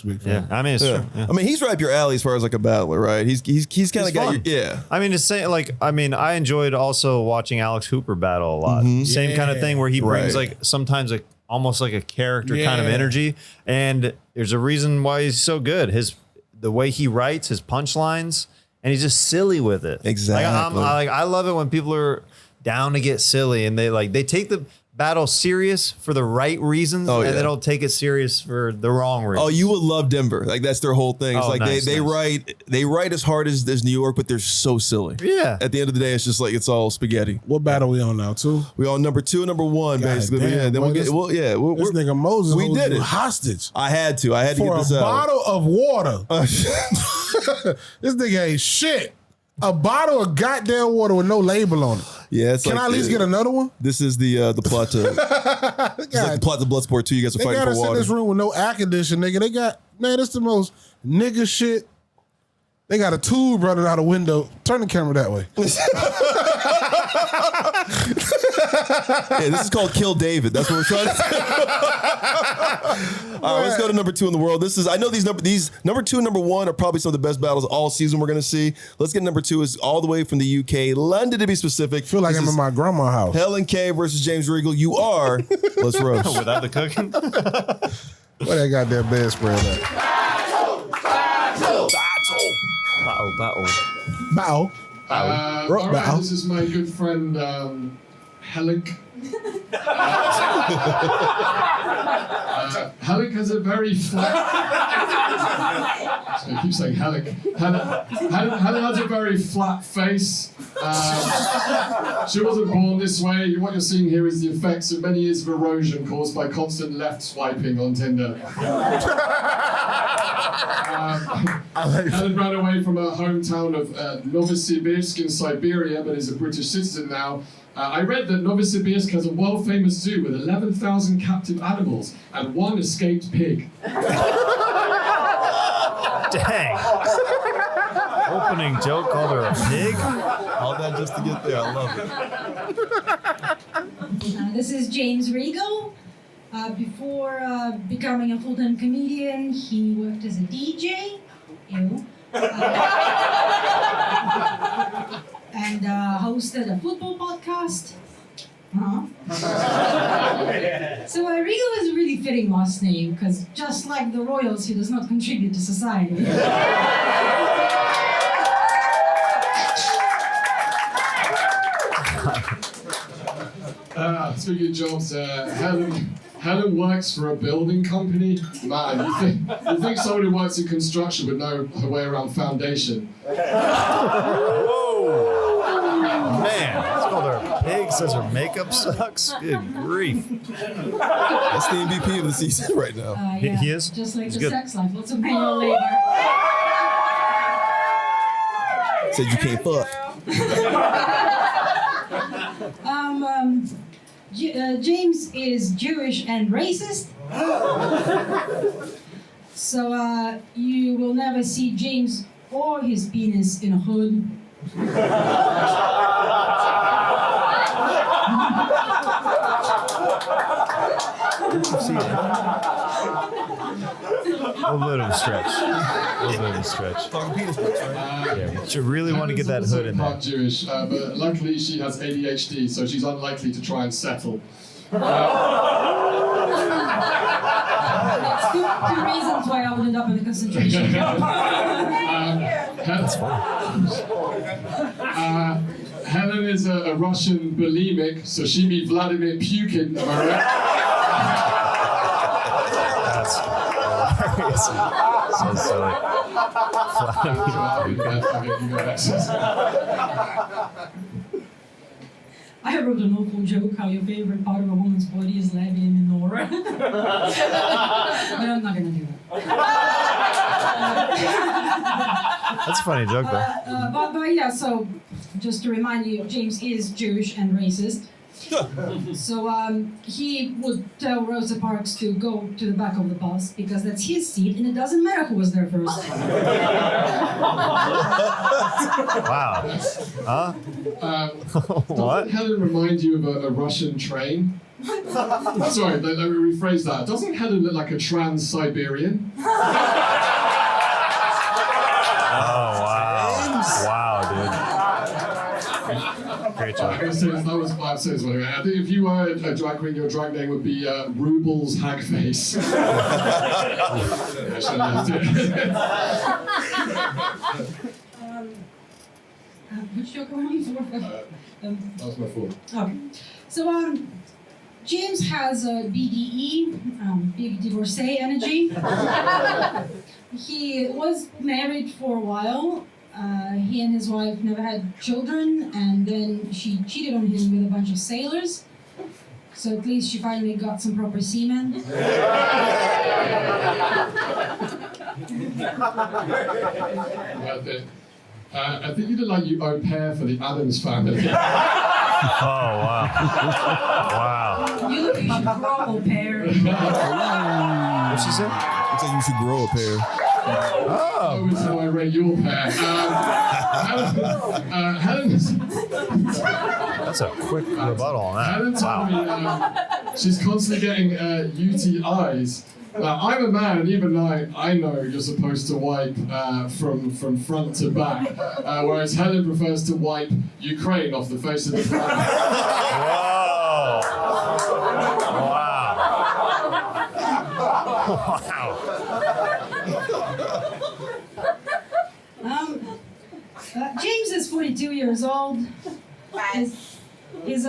big fan. Yeah, I mean, it's true. Yeah. I mean, he's right up your alley as far as like a battler, right? He's kind of got your, I mean, it's saying like, I mean, I enjoyed also watching Alex Hooper battle a lot. Same kind of thing where he brings like sometimes like almost like a character kind of energy, and there's a reason why he's so good. The way he writes his punchlines, and he's just silly with it. Exactly. I love it when people are down to get silly and they take the battle serious for the right reasons, and they don't take it serious for the wrong reasons. Oh, you would love Denver. Like that's their whole thing. It's like they write as hard as New York, but they're so silly. Yeah. At the end of the day, it's just like it's all spaghetti. What battle we on now? 2? We on number 2, number 1, basically. Damn, then boy, this nigga Moses. We did it hostage. I had to get this out. For a bottle of water. This nigga ain't shit. A bottle of goddamn water with no label on it. Yeah, it's Can like I at least get another one? This is the plot to it's like the plot to Bloodsport 2. You guys are fighting for They got us water. in this room with no air conditioning, nigga. They got that's the most nigga shit. They got a tube running out a window. Turn the camera that way. Yeah, this is called Kill David. That's what we're trying to do. All right, let's go to number 2 in the world. I know these number 2 and number 1 are probably some of the best battles all season we're going to see. Let's get number 2 is all the way from the UK, London to be specific. Feel like I'm in my grandma's house. Helen K versus James Regal. You are. Let's roast. Without the cooking? Where that goddamn bedspread at? Battle. All right, this is my good friend Helen. Helen has a very flat. I keep saying Helen. Helen has a very flat face. She wasn't born this way. What you're seeing here is the effects of many years of erosion caused by constant left swiping on Tinder. Helen ran away from her hometown of Novosibirsk in Siberia, but is a British citizen now. I read that Novosibirsk has a world-famous zoo with 11,000 captive animals and 1 escaped pig. Dang. Opening joke called her a pig? All that just to get there. I love it. This is James Regal. Before becoming a full-time comedian, he worked as a DJ. Ew. And hosted a football podcast. So Regal is a really fitting last name because just like the royals, he does not contribute to society. Speaking of jobs, Helen works for a building company. Man, you think somebody who works in construction would know her way around foundation. Whoa! Man, that's called her pig. Says her makeup sucks. Good grief. That's the MVP of the season right now. Yeah, he is? Just like He's the good. sex life, lots of manual labor. Said you can't fuck. James is Jewish and racist. So you will never see James or his penis in a hood. A little bit of a stretch. Talking penis pics, right? Yeah, you really want to get that hood in there. Part Jewish, but luckily she has ADHD, so she's unlikely to try and settle. That's two reasons why I would end up in a concentration camp. That's fine. Helen is a Russian bulimic, so she be Vladimir Putin, am I right? So silly. I wrote an awful joke how your favorite part of a woman's body is labia minora. But I'm not gonna do that. That's a funny joke, though. But yeah, so just to remind you, James is Jewish and racist. So he would tell Rosa Parks to go to the back of the bus because that's his seat and it doesn't matter who was there first. Wow. Huh? Doesn't Helen remind you of a Russian train? Sorry, let me rephrase that. Doesn't Helen look like a trans-Siberian? Oh, wow. Wow, dude. Great job. That was 5 6. I think if you were a drag queen, your drag name would be Rubles Hagface. Which joke am I on for? That was my fault. Okay. So James has a BDE, big divorcee energy. He was married for a while. He and his wife never had children, and then she cheated on him with a bunch of sailors. So at least she finally got some proper semen. I think you look like you au pair for the Addams family. Oh, wow. Wow. You look like a grow pair. What'd she say? Looks like you should grow a pair. Oh, that's how I rate your pair. Helen's. That's a quick rebuttal on that. Helen told me she's constantly getting UTIs. I'm a man, and even I know you're supposed to wipe from front to back, whereas Helen prefers to wipe Ukraine off the face of the planet. Whoa! Wow! James is 42 years old. His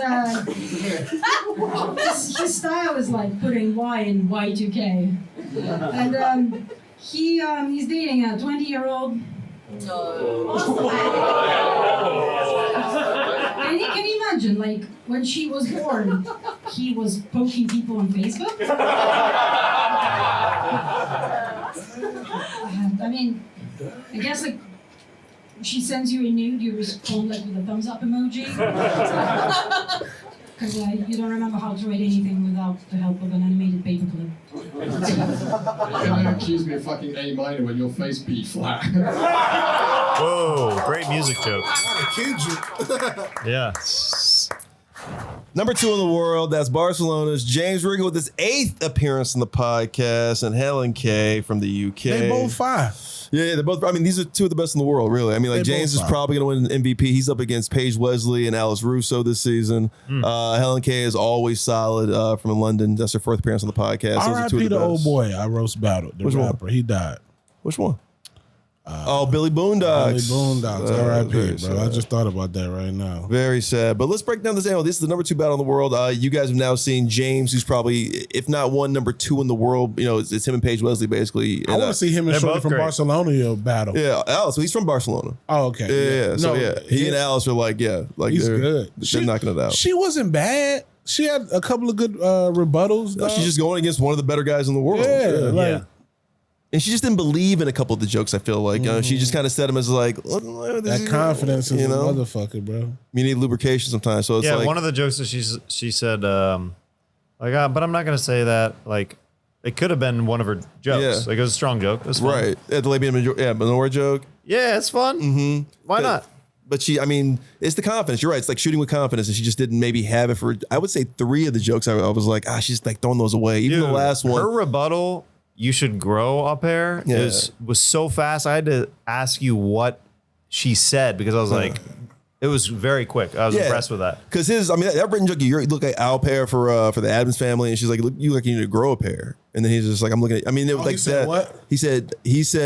style is like putting Y in Y2K. And he's dating a 20-year-old. Can you imagine, like, when she was born, he was poking people on Facebook? I mean, I guess, like, she sends you a nude, you respond like with a thumbs up emoji. Because you don't remember how to write anything without the help of an animated paperclip. You're gonna accuse me of fucking A minor when your face beat flat. Whoa, great music joke. Yeah. Number 2 in the world, that's Barcelona's James Riggle with his 8th appearance on the podcast, and Helen K from the UK. They both fine. Yeah, they're both. I mean, these are 2 of the best in the world, really. I mean, like, James is probably going to win MVP. He's up against Paige Wesley and Alice Russo this season. Helen K is always solid from London. That's her 4th appearance on the podcast. R.I.P. the old boy I roast battled. The rapper. He died. Which one? Billy Boondocks. Billy Boondocks. R.I.P. bro. I just thought about that right now. Very sad. But let's break down this angle. This is the number 2 battle in the world. You guys have now seen James, who's probably, if not number 2 in the world. You know, it's him and Paige Wesley, basically. I want to see him and Shorty from Barcelona battle. Yeah, Alice. He's from Barcelona. Oh, okay. Yeah. So he and Alice are like, he's good. They're knocking it out. She wasn't bad. She had a couple of good rebuttals. No, she's just going against one of the better guys in the world. Yeah. And she just didn't believe in a couple of the jokes, I feel like. She just kind of said them as like... that confidence is a motherfucker, bro. You need lubrication sometimes. So it's like... one of the jokes that she said, but I'm not going to say that. Like, it could have been one of her jokes. Yeah. Like, it was a strong joke. It was fun. Right. The labia minora joke. Yeah, it's fun. Mm-hmm. Why not? But it's the confidence. You're right. It's like shooting with confidence, and she just didn't maybe have it for... I would say 3 of the jokes, I was like, she's like throwing those away. Even the last one. Her rebuttal... You should grow up hair was so fast. I had to ask you what she said because I was like, it was very quick. I was impressed with that. Because that written joke, you look like Al pair for the Adams family, and she's like, you look like you need to grow a pair. And then he's just like, I'm looking at. I mean, it was like that. What? He said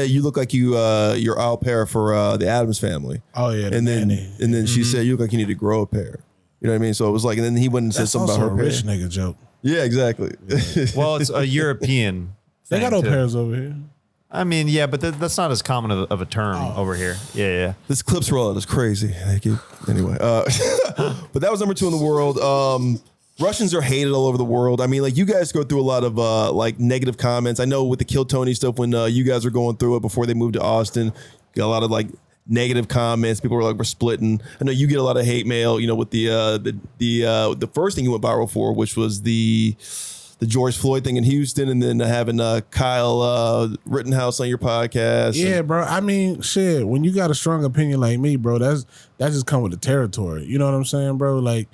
you look like you're Al pair for the Adams family. Oh yeah, and then she said you look like you need to grow a pair. You know what I mean? So it was like, and then he went and said something about her rich nigga joke. Yeah, exactly. Well, it's a European. They got au pairs over here. I mean, yeah, but that's not as common of a term over here. Yeah. This clips rollout is crazy. Anyway, but that was number 2 in the world. Russians are hated all over the world. I mean, like you guys go through a lot of like negative comments. I know with the Kill Tony stuff when you guys were going through it before they moved to Austin, got a lot of like negative comments. People were like, we're splitting. I know you get a lot of hate mail, you know, with the first thing you went viral for, which was the George Floyd thing in Houston, and then having Kyle Rittenhouse on your podcast. Yeah, bro. I mean, shit, when you got a strong opinion like me, bro, that just come with the territory. You know what I'm saying, bro? Like,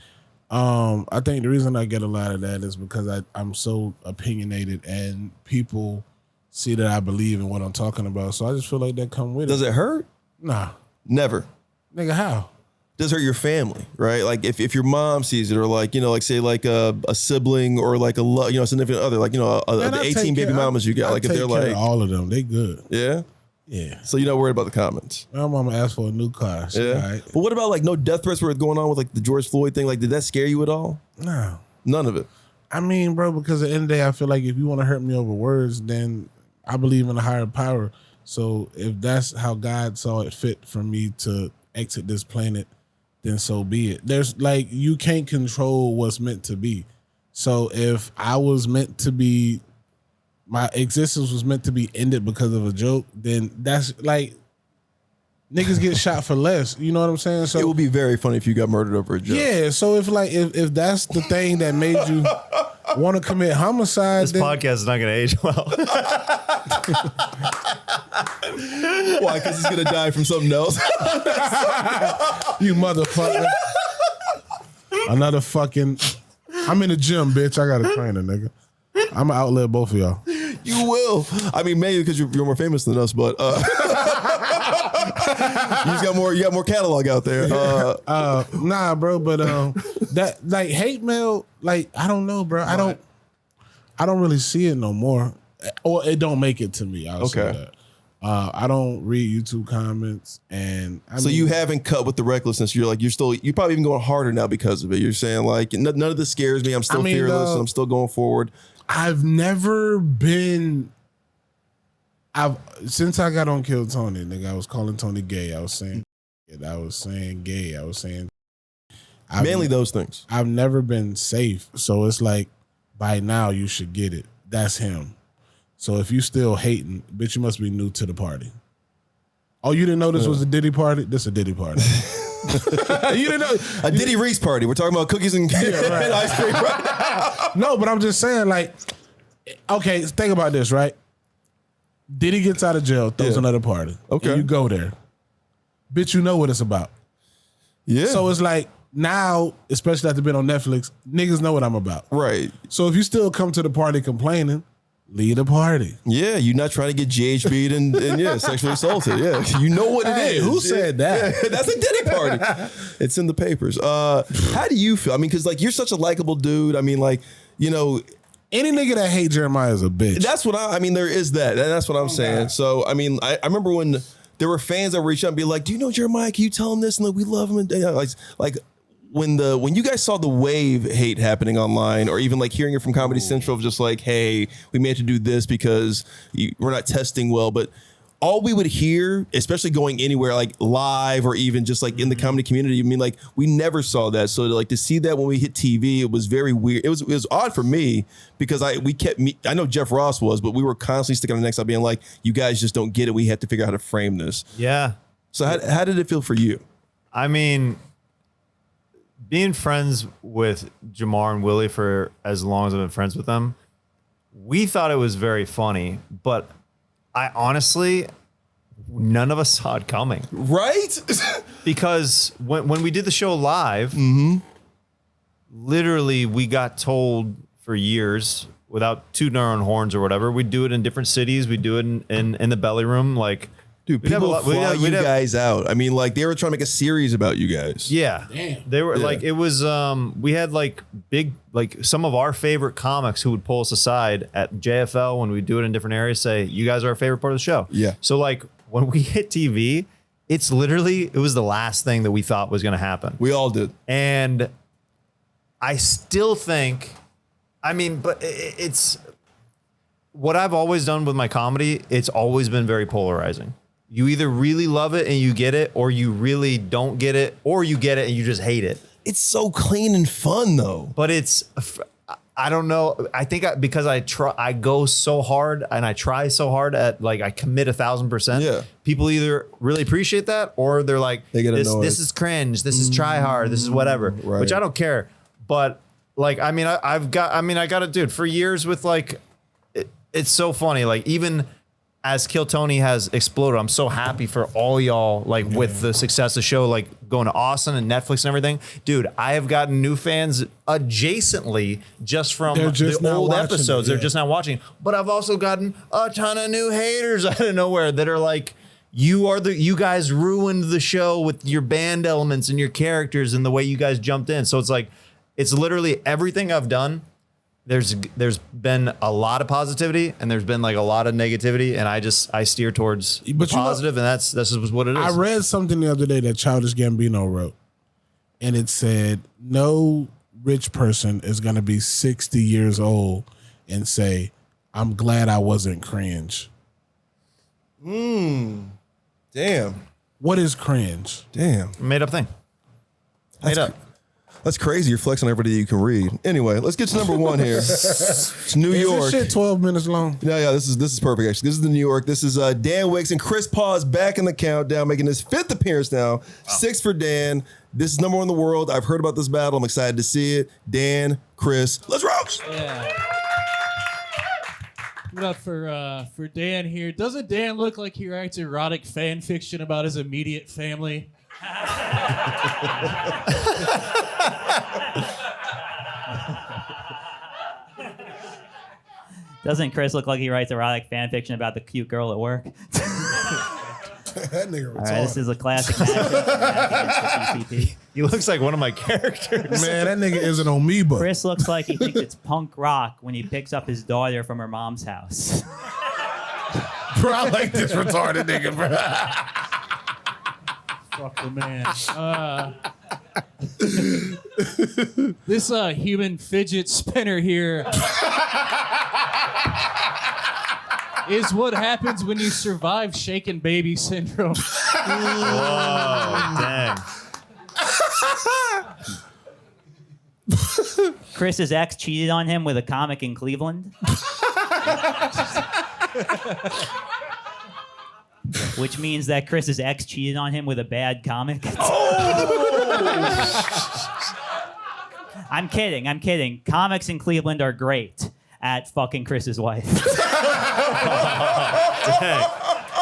I think the reason I get a lot of that is because I'm so opinionated and people see that I believe in what I'm talking about. So I just feel like that come with it. Does it hurt? Nah. Never. Nigga, how? Does hurt your family, right? Like if your mom sees it, or like, you know, like say like a sibling or like a significant other, like, you know, the 18 baby mamas you got, like if they're like all of them, they good. Yeah. Yeah. So you're not worried about the comments. My mama asked for a new car. Yeah. Right. But what about like no death threats were going on with like the George Floyd thing? Like, did that scare you at all? No. None of it. I mean, bro, because at the end of the day, I feel like if you want to hurt me over words, then I believe in a higher power. So if that's how God saw it fit for me to exit this planet, then so be it. There's like, you can't control what's meant to be. So if I was meant to be, my existence was meant to be ended because of a joke, then that's like, niggas get shot for less. You know what I'm saying? So it would be very funny if you got murdered over a joke. Yeah. So if that's the thing that made you want to commit homicide, this podcast is not going to age well. Why? Because he's gonna die from something else. You motherfucker. Another fucking. I'm in the gym, bitch. I got a trainer, nigga. I'm gonna outlive both of y'all. You will. I mean, maybe because you're more famous than us, but you just got more. You got more catalog out there. Nah, bro. But that like hate mail, like I don't know, bro. I don't really see it no more, or it don't make it to me. I'll say that. I don't read YouTube comments, and I mean, you haven't cut with the recklessness. You're probably even going harder now because of it. You're saying like none of this scares me. I'm still fearless. And I'm still going forward. I've never been. Since I got on Kill Tony, nigga, I was calling Tony gay. I was saying gay. I was saying mainly those things. I've never been safe, so it's like by now you should get it. That's him. So if you still hating, bitch, you must be new to the party. Oh, you didn't know this was a Diddy party? This a Diddy party. You didn't know a Diddy Reese party. We're talking about cookies and and ice cream right now. No, but I'm just saying, like, okay, think about this, right? Diddy gets out of jail, throws another party. Okay. And you go there. Bitch, you know what it's about. Yeah. So it's like now, especially after being on Netflix, niggas know what I'm about. Right. So if you still come to the party complaining, lead a party. Yeah, you're not trying to get GHB'd and sexually assaulted. Yeah, you know what it is. Who said that? Yeah, that's a Diddy party. It's in the papers. How do you feel? I mean, because like you're such a likable dude. I mean, like, you know, any nigga that hate Jeremiah is a bitch. That's what I mean. There is that, and that's what I'm saying. God. So I mean, I remember when there were fans that reached out and be like, "Do you know Jeremiah? Can you tell him this?" And like, we love him. And like. When you guys saw the wave hate happening online, or even like hearing it from Comedy Central of just like, hey, we may have to do this because we're not testing well, but all we would hear, especially going anywhere like live or even just like in the comedy community, I mean, like we never saw that. So like to see that when we hit TV, it was very weird. It was odd for me because I know Jeff Ross was, but we were constantly sticking our necks out being like, you guys just don't get it. We have to figure out how to frame this. Yeah. So how did it feel for you? I mean, being friends with Jamar and Willie for as long as I've been friends with them, we thought it was very funny, but I honestly, none of us saw it coming. Right? Because when we did the show live, literally we got told for years, without tooting our own horns or whatever, we'd do it in different cities. We'd do it in the belly room. Like, dude, people fly you guys out. I mean, like they were trying to make a series about you guys. Yeah. Damn. They were like, it was, we had like big, like some of our favorite comics who would pull us aside at JFL when we do it in different areas, say, you guys are our favorite part of the show. Yeah. So like when we hit TV, it was the last thing that we thought was going to happen. We all did. And I still think, I mean, but it's, what I've always done with my comedy, it's always been very polarizing. You either really love it and you get it, or you really don't get it, or you get it and you just hate it. It's so clean and fun though. But I don't know. I think because I go so hard and I try so hard at like, I commit 1,000%. Yeah. People either really appreciate that or they're like, this is cringe. This is try hard. This is whatever, which I don't care. But like, I mean, I got it, dude, for years with like, it's so funny. Like even as Kill Tony has exploded, I'm so happy for all y'all, like with the success of the show, like going to Austin and Netflix and everything. Dude, I have gotten new fans adjacently just from the old episodes. They're just now watching. But I've also gotten a ton of new haters out of nowhere that are like, you guys ruined the show with your band elements and your characters and the way you guys jumped in. So it's like, it's literally everything I've done. There's been a lot of positivity and there's been like a lot of negativity, and I steer towards positive, and that's just what it is. I read something the other day that Childish Gambino wrote, and it said, no rich person is going to be 60 years old and say, I'm glad I wasn't cringe. Damn. What is cringe? Damn. Made up thing. Made up. That's crazy. You're flexing on everybody you can read. Anyway, let's get to number one here. It's New York. Is this shit 12 minutes long? Yeah. This is perfect. Actually, this is the New York. This is Dan Wicks and Chris Paws back in the countdown, making his 5th appearance now. Wow. 6 for Dan. This is number 1 in the world. I've heard about this battle. I'm excited to see it. Dan, Chris, let's roast. Yeah. Give it up for Dan here. Doesn't Dan look like he writes erotic fan fiction about his immediate family? Doesn't Chris look like he writes erotic fan fiction about the cute girl at work? That nigga. All right, this is a classic matchup. He looks like one of my characters. Man, that nigga is an amoeba. Chris looks like he thinks it's punk rock when he picks up his daughter from her mom's house. Bro, I like this retarded nigga, bro. Fuck the man. This human fidget spinner here is what happens when you survive shaken baby syndrome. Whoa, dang. Chris's ex cheated on him with a comic in Cleveland. Which means that Chris's ex cheated on him with a bad comic. I'm kidding. Comics in Cleveland are great at fucking Chris's wife.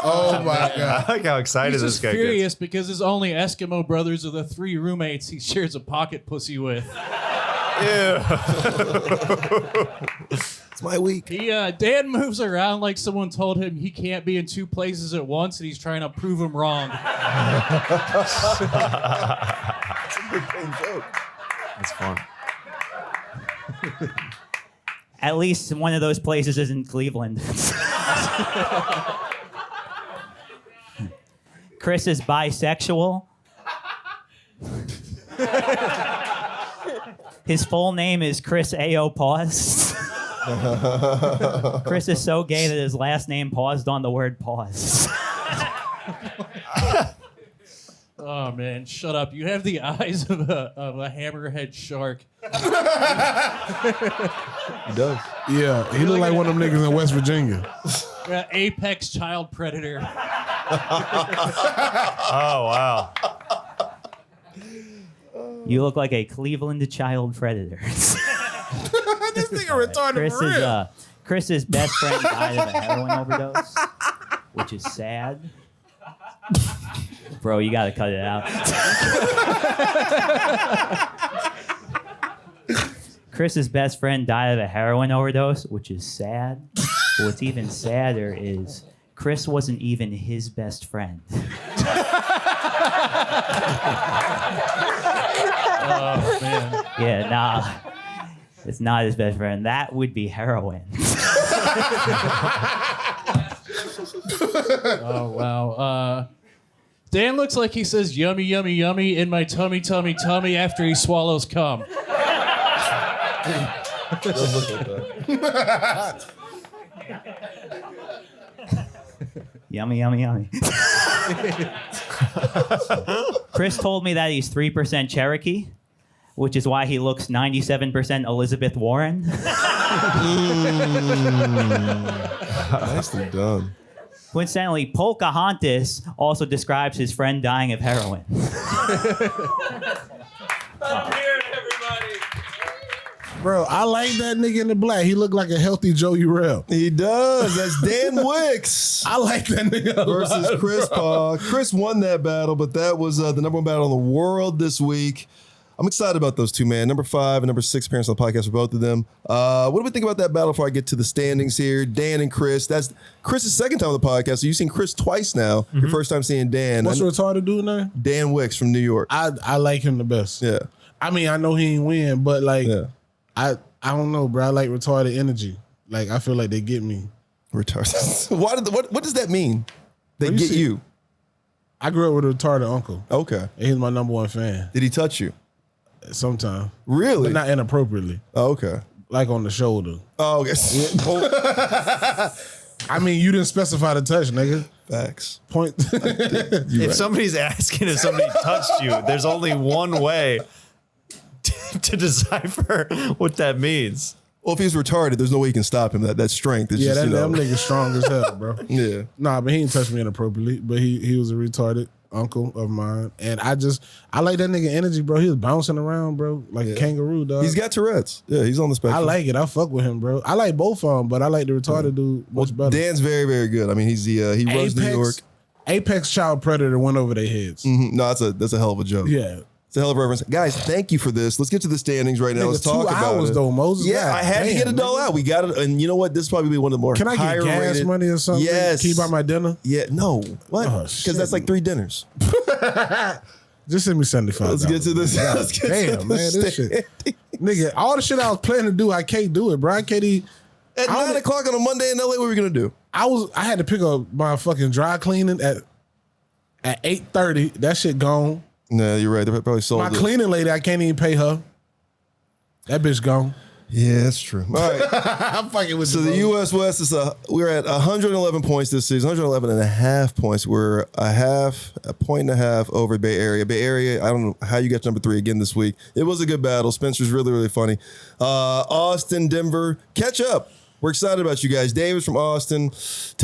Oh my God. I like how excited this guy gets. He's furious because his only Eskimo brothers are the 3 roommates he shares a pocket pussy with. It's my week. Dan moves around like someone told him he can't be in 2 places at once, and he's trying to prove him wrong. That's a big thing joke. That's fun. At least one of those places is in Cleveland. Chris is bisexual. His full name is Chris A.O. Pause. Chris is so gay that his last name paused on the word pause. Oh man, shut up! You have the eyes of a hammerhead shark. He does. Yeah, he look like one of them niggas in West Virginia. Apex child predator. Oh wow. You look like a Cleveland child predator. This nigga retarded for real. Chris's best friend died of a heroin overdose, which is sad. Bro, you gotta cut it out. Chris's best friend died of a heroin overdose, which is sad. But what's even sadder is Chris wasn't even his best friend. Oh man. Yeah, nah. It's not his best friend. That would be heroin. Oh wow. Dan looks like he says yummy, yummy, yummy in my tummy, tummy, tummy after he swallows cum. Does look like that. Yummy, yummy, yummy. Chris told me that he's 3% Cherokee, which is why he looks 97% Elizabeth Warren. Nicely done. Coincidentally, Pocahontas also describes his friend dying of heroin. Bro, I like that nigga in the black. He looked like a healthy Joe Urell. He does. That's Dan Wicks. I like that nigga versus Chris Paul. Chris won that battle, but that was the number one battle in the world this week. I'm excited about those two, man. Number 5 and number 6 appearance on the podcast for both of them. What do we think about that battle before I get to the standings here? Dan and Chris. That's Chris's second time on the podcast, so you've seen Chris twice now. Mm-hmm. Your first time seeing Dan. What's the retarded dude name? Dan Wicks from New York. I like him the best. Yeah. I mean, I know he ain't win, but like, I don't know, bro. I like retarded energy. Like, I feel like they get me. Retarded. What does that mean? They get you? I grew up with a retarded uncle. Okay. And he's my number one fan. Did he touch you? Sometimes. Really? But not inappropriately. Oh, okay. Like on the shoulder. Oh, okay. I mean, you didn't specify the touch, nigga. Facts. Point. If somebody's asking if somebody touched you, there's only one way to decipher what that means. Well, if he's retarded, there's no way you can stop him. That strength is just, that nigga's strong as hell, bro. Yeah. Nah, but he didn't touch me inappropriately. But he was a retarded uncle of mine. And I like that nigga energy, bro. He was bouncing around, bro, like a kangaroo, dog. He's got Tourette's. Yeah, he's on the spectrum. I like it. I fuck with him, bro. I like both of them, but I like the retarded dude much better. Dan's very, very good. I mean, he's he runs New York. Apex Child Predator went over their heads. Mm-hmm. No, that's a hell of a joke. Yeah. It's a hell of a reference. Guys, thank you for this. Let's get to the standings right now. Nigga, Let's talk 2 about hours it. though, Moses. Yeah, God I had to damn, get it all out. We got it. And you know what? This is probably one of the more Can I get gas rated. money or something? Yes. Can you buy my dinner? Yeah. No. What? Because that's like 3 dinners. Just send me $75. Let's get to this. Let's get Damn, to man, the this shit. Nigga, all the shit I was planning to do, I can't do it, bro. I can't even. At 9 o'clock on a Monday in LA, what were we going to do? I had to pick up my fucking dry cleaning at 8:30. That shit gone. No, you're right. They probably sold My it. cleaning lady, I can't even pay her. That bitch gone. Yeah, that's true. All right. I'm fucking with So you, the bro. U.S. West is we're at 111 points this season, 111 and a half points. We're a point and a half over Bay Area. Bay Area, I don't know how you got to number 3 again this week. It was a good battle. Spencer's really, really funny. Austin, Denver, catch up. We're excited about you guys. David's from Austin.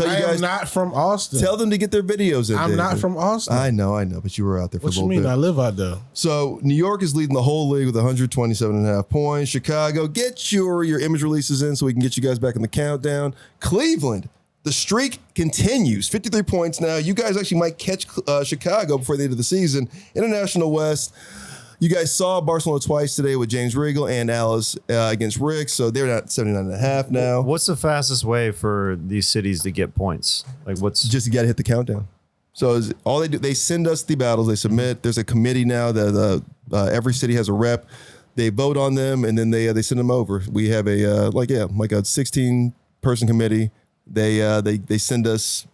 I am not from Austin. Tell them to get their videos in. I'm David. not from Austin. I know, but you were out there for What a you little mean? bit. I live out there. So New York is leading the whole league with 127 and a half points. Chicago, get your image releases in so we can get you guys back in the countdown. Cleveland, the streak continues. 53 points now. You guys actually might catch Chicago before the end of the season. International West. You guys saw Barcelona twice today with James Regal and Alice against Rick, so they're at 79 and a half now. What's the fastest way for these cities to get points? Like, what's just you got to hit the countdown. So all they do, they send us the battles, they submit. There's a committee now that every city has a rep. They vote on them and then they send them over. We have a 16 person committee. They send us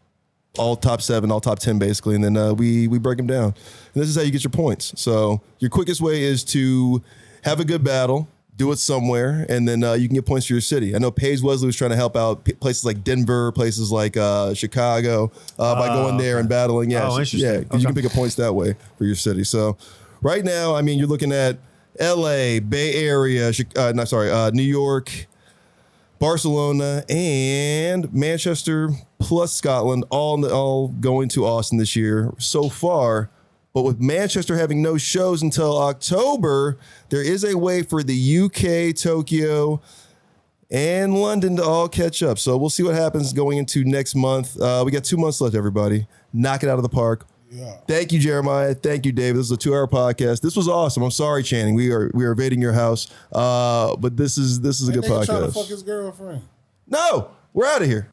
all top 7, all top 10 basically, and then we break them down. And this is how you get your points. So your quickest way is to have a good battle, do it somewhere, and then you can get points for your city. I know Paige Wesley was trying to help out places like Denver, places like Chicago by going there and battling. Yeah, interesting. Yeah, because you can pick up points that way for your city. So right now, I mean, you're looking at LA, Bay Area, New York, Barcelona, and Manchester plus Scotland, all going to Austin this year so far. But with Manchester having no shows until October, there is a way for the UK, Tokyo, and London to all catch up. So we'll see what happens going into next month. We got 2 months left, everybody. Knock it out of the park. Yeah. Thank you, Jeremiah. Thank you, David. This is a 2-hour podcast. This was awesome. I'm sorry, Channing. We are invading your house. But this is a good podcast. Trying to fuck his girlfriend. No, we're out of here.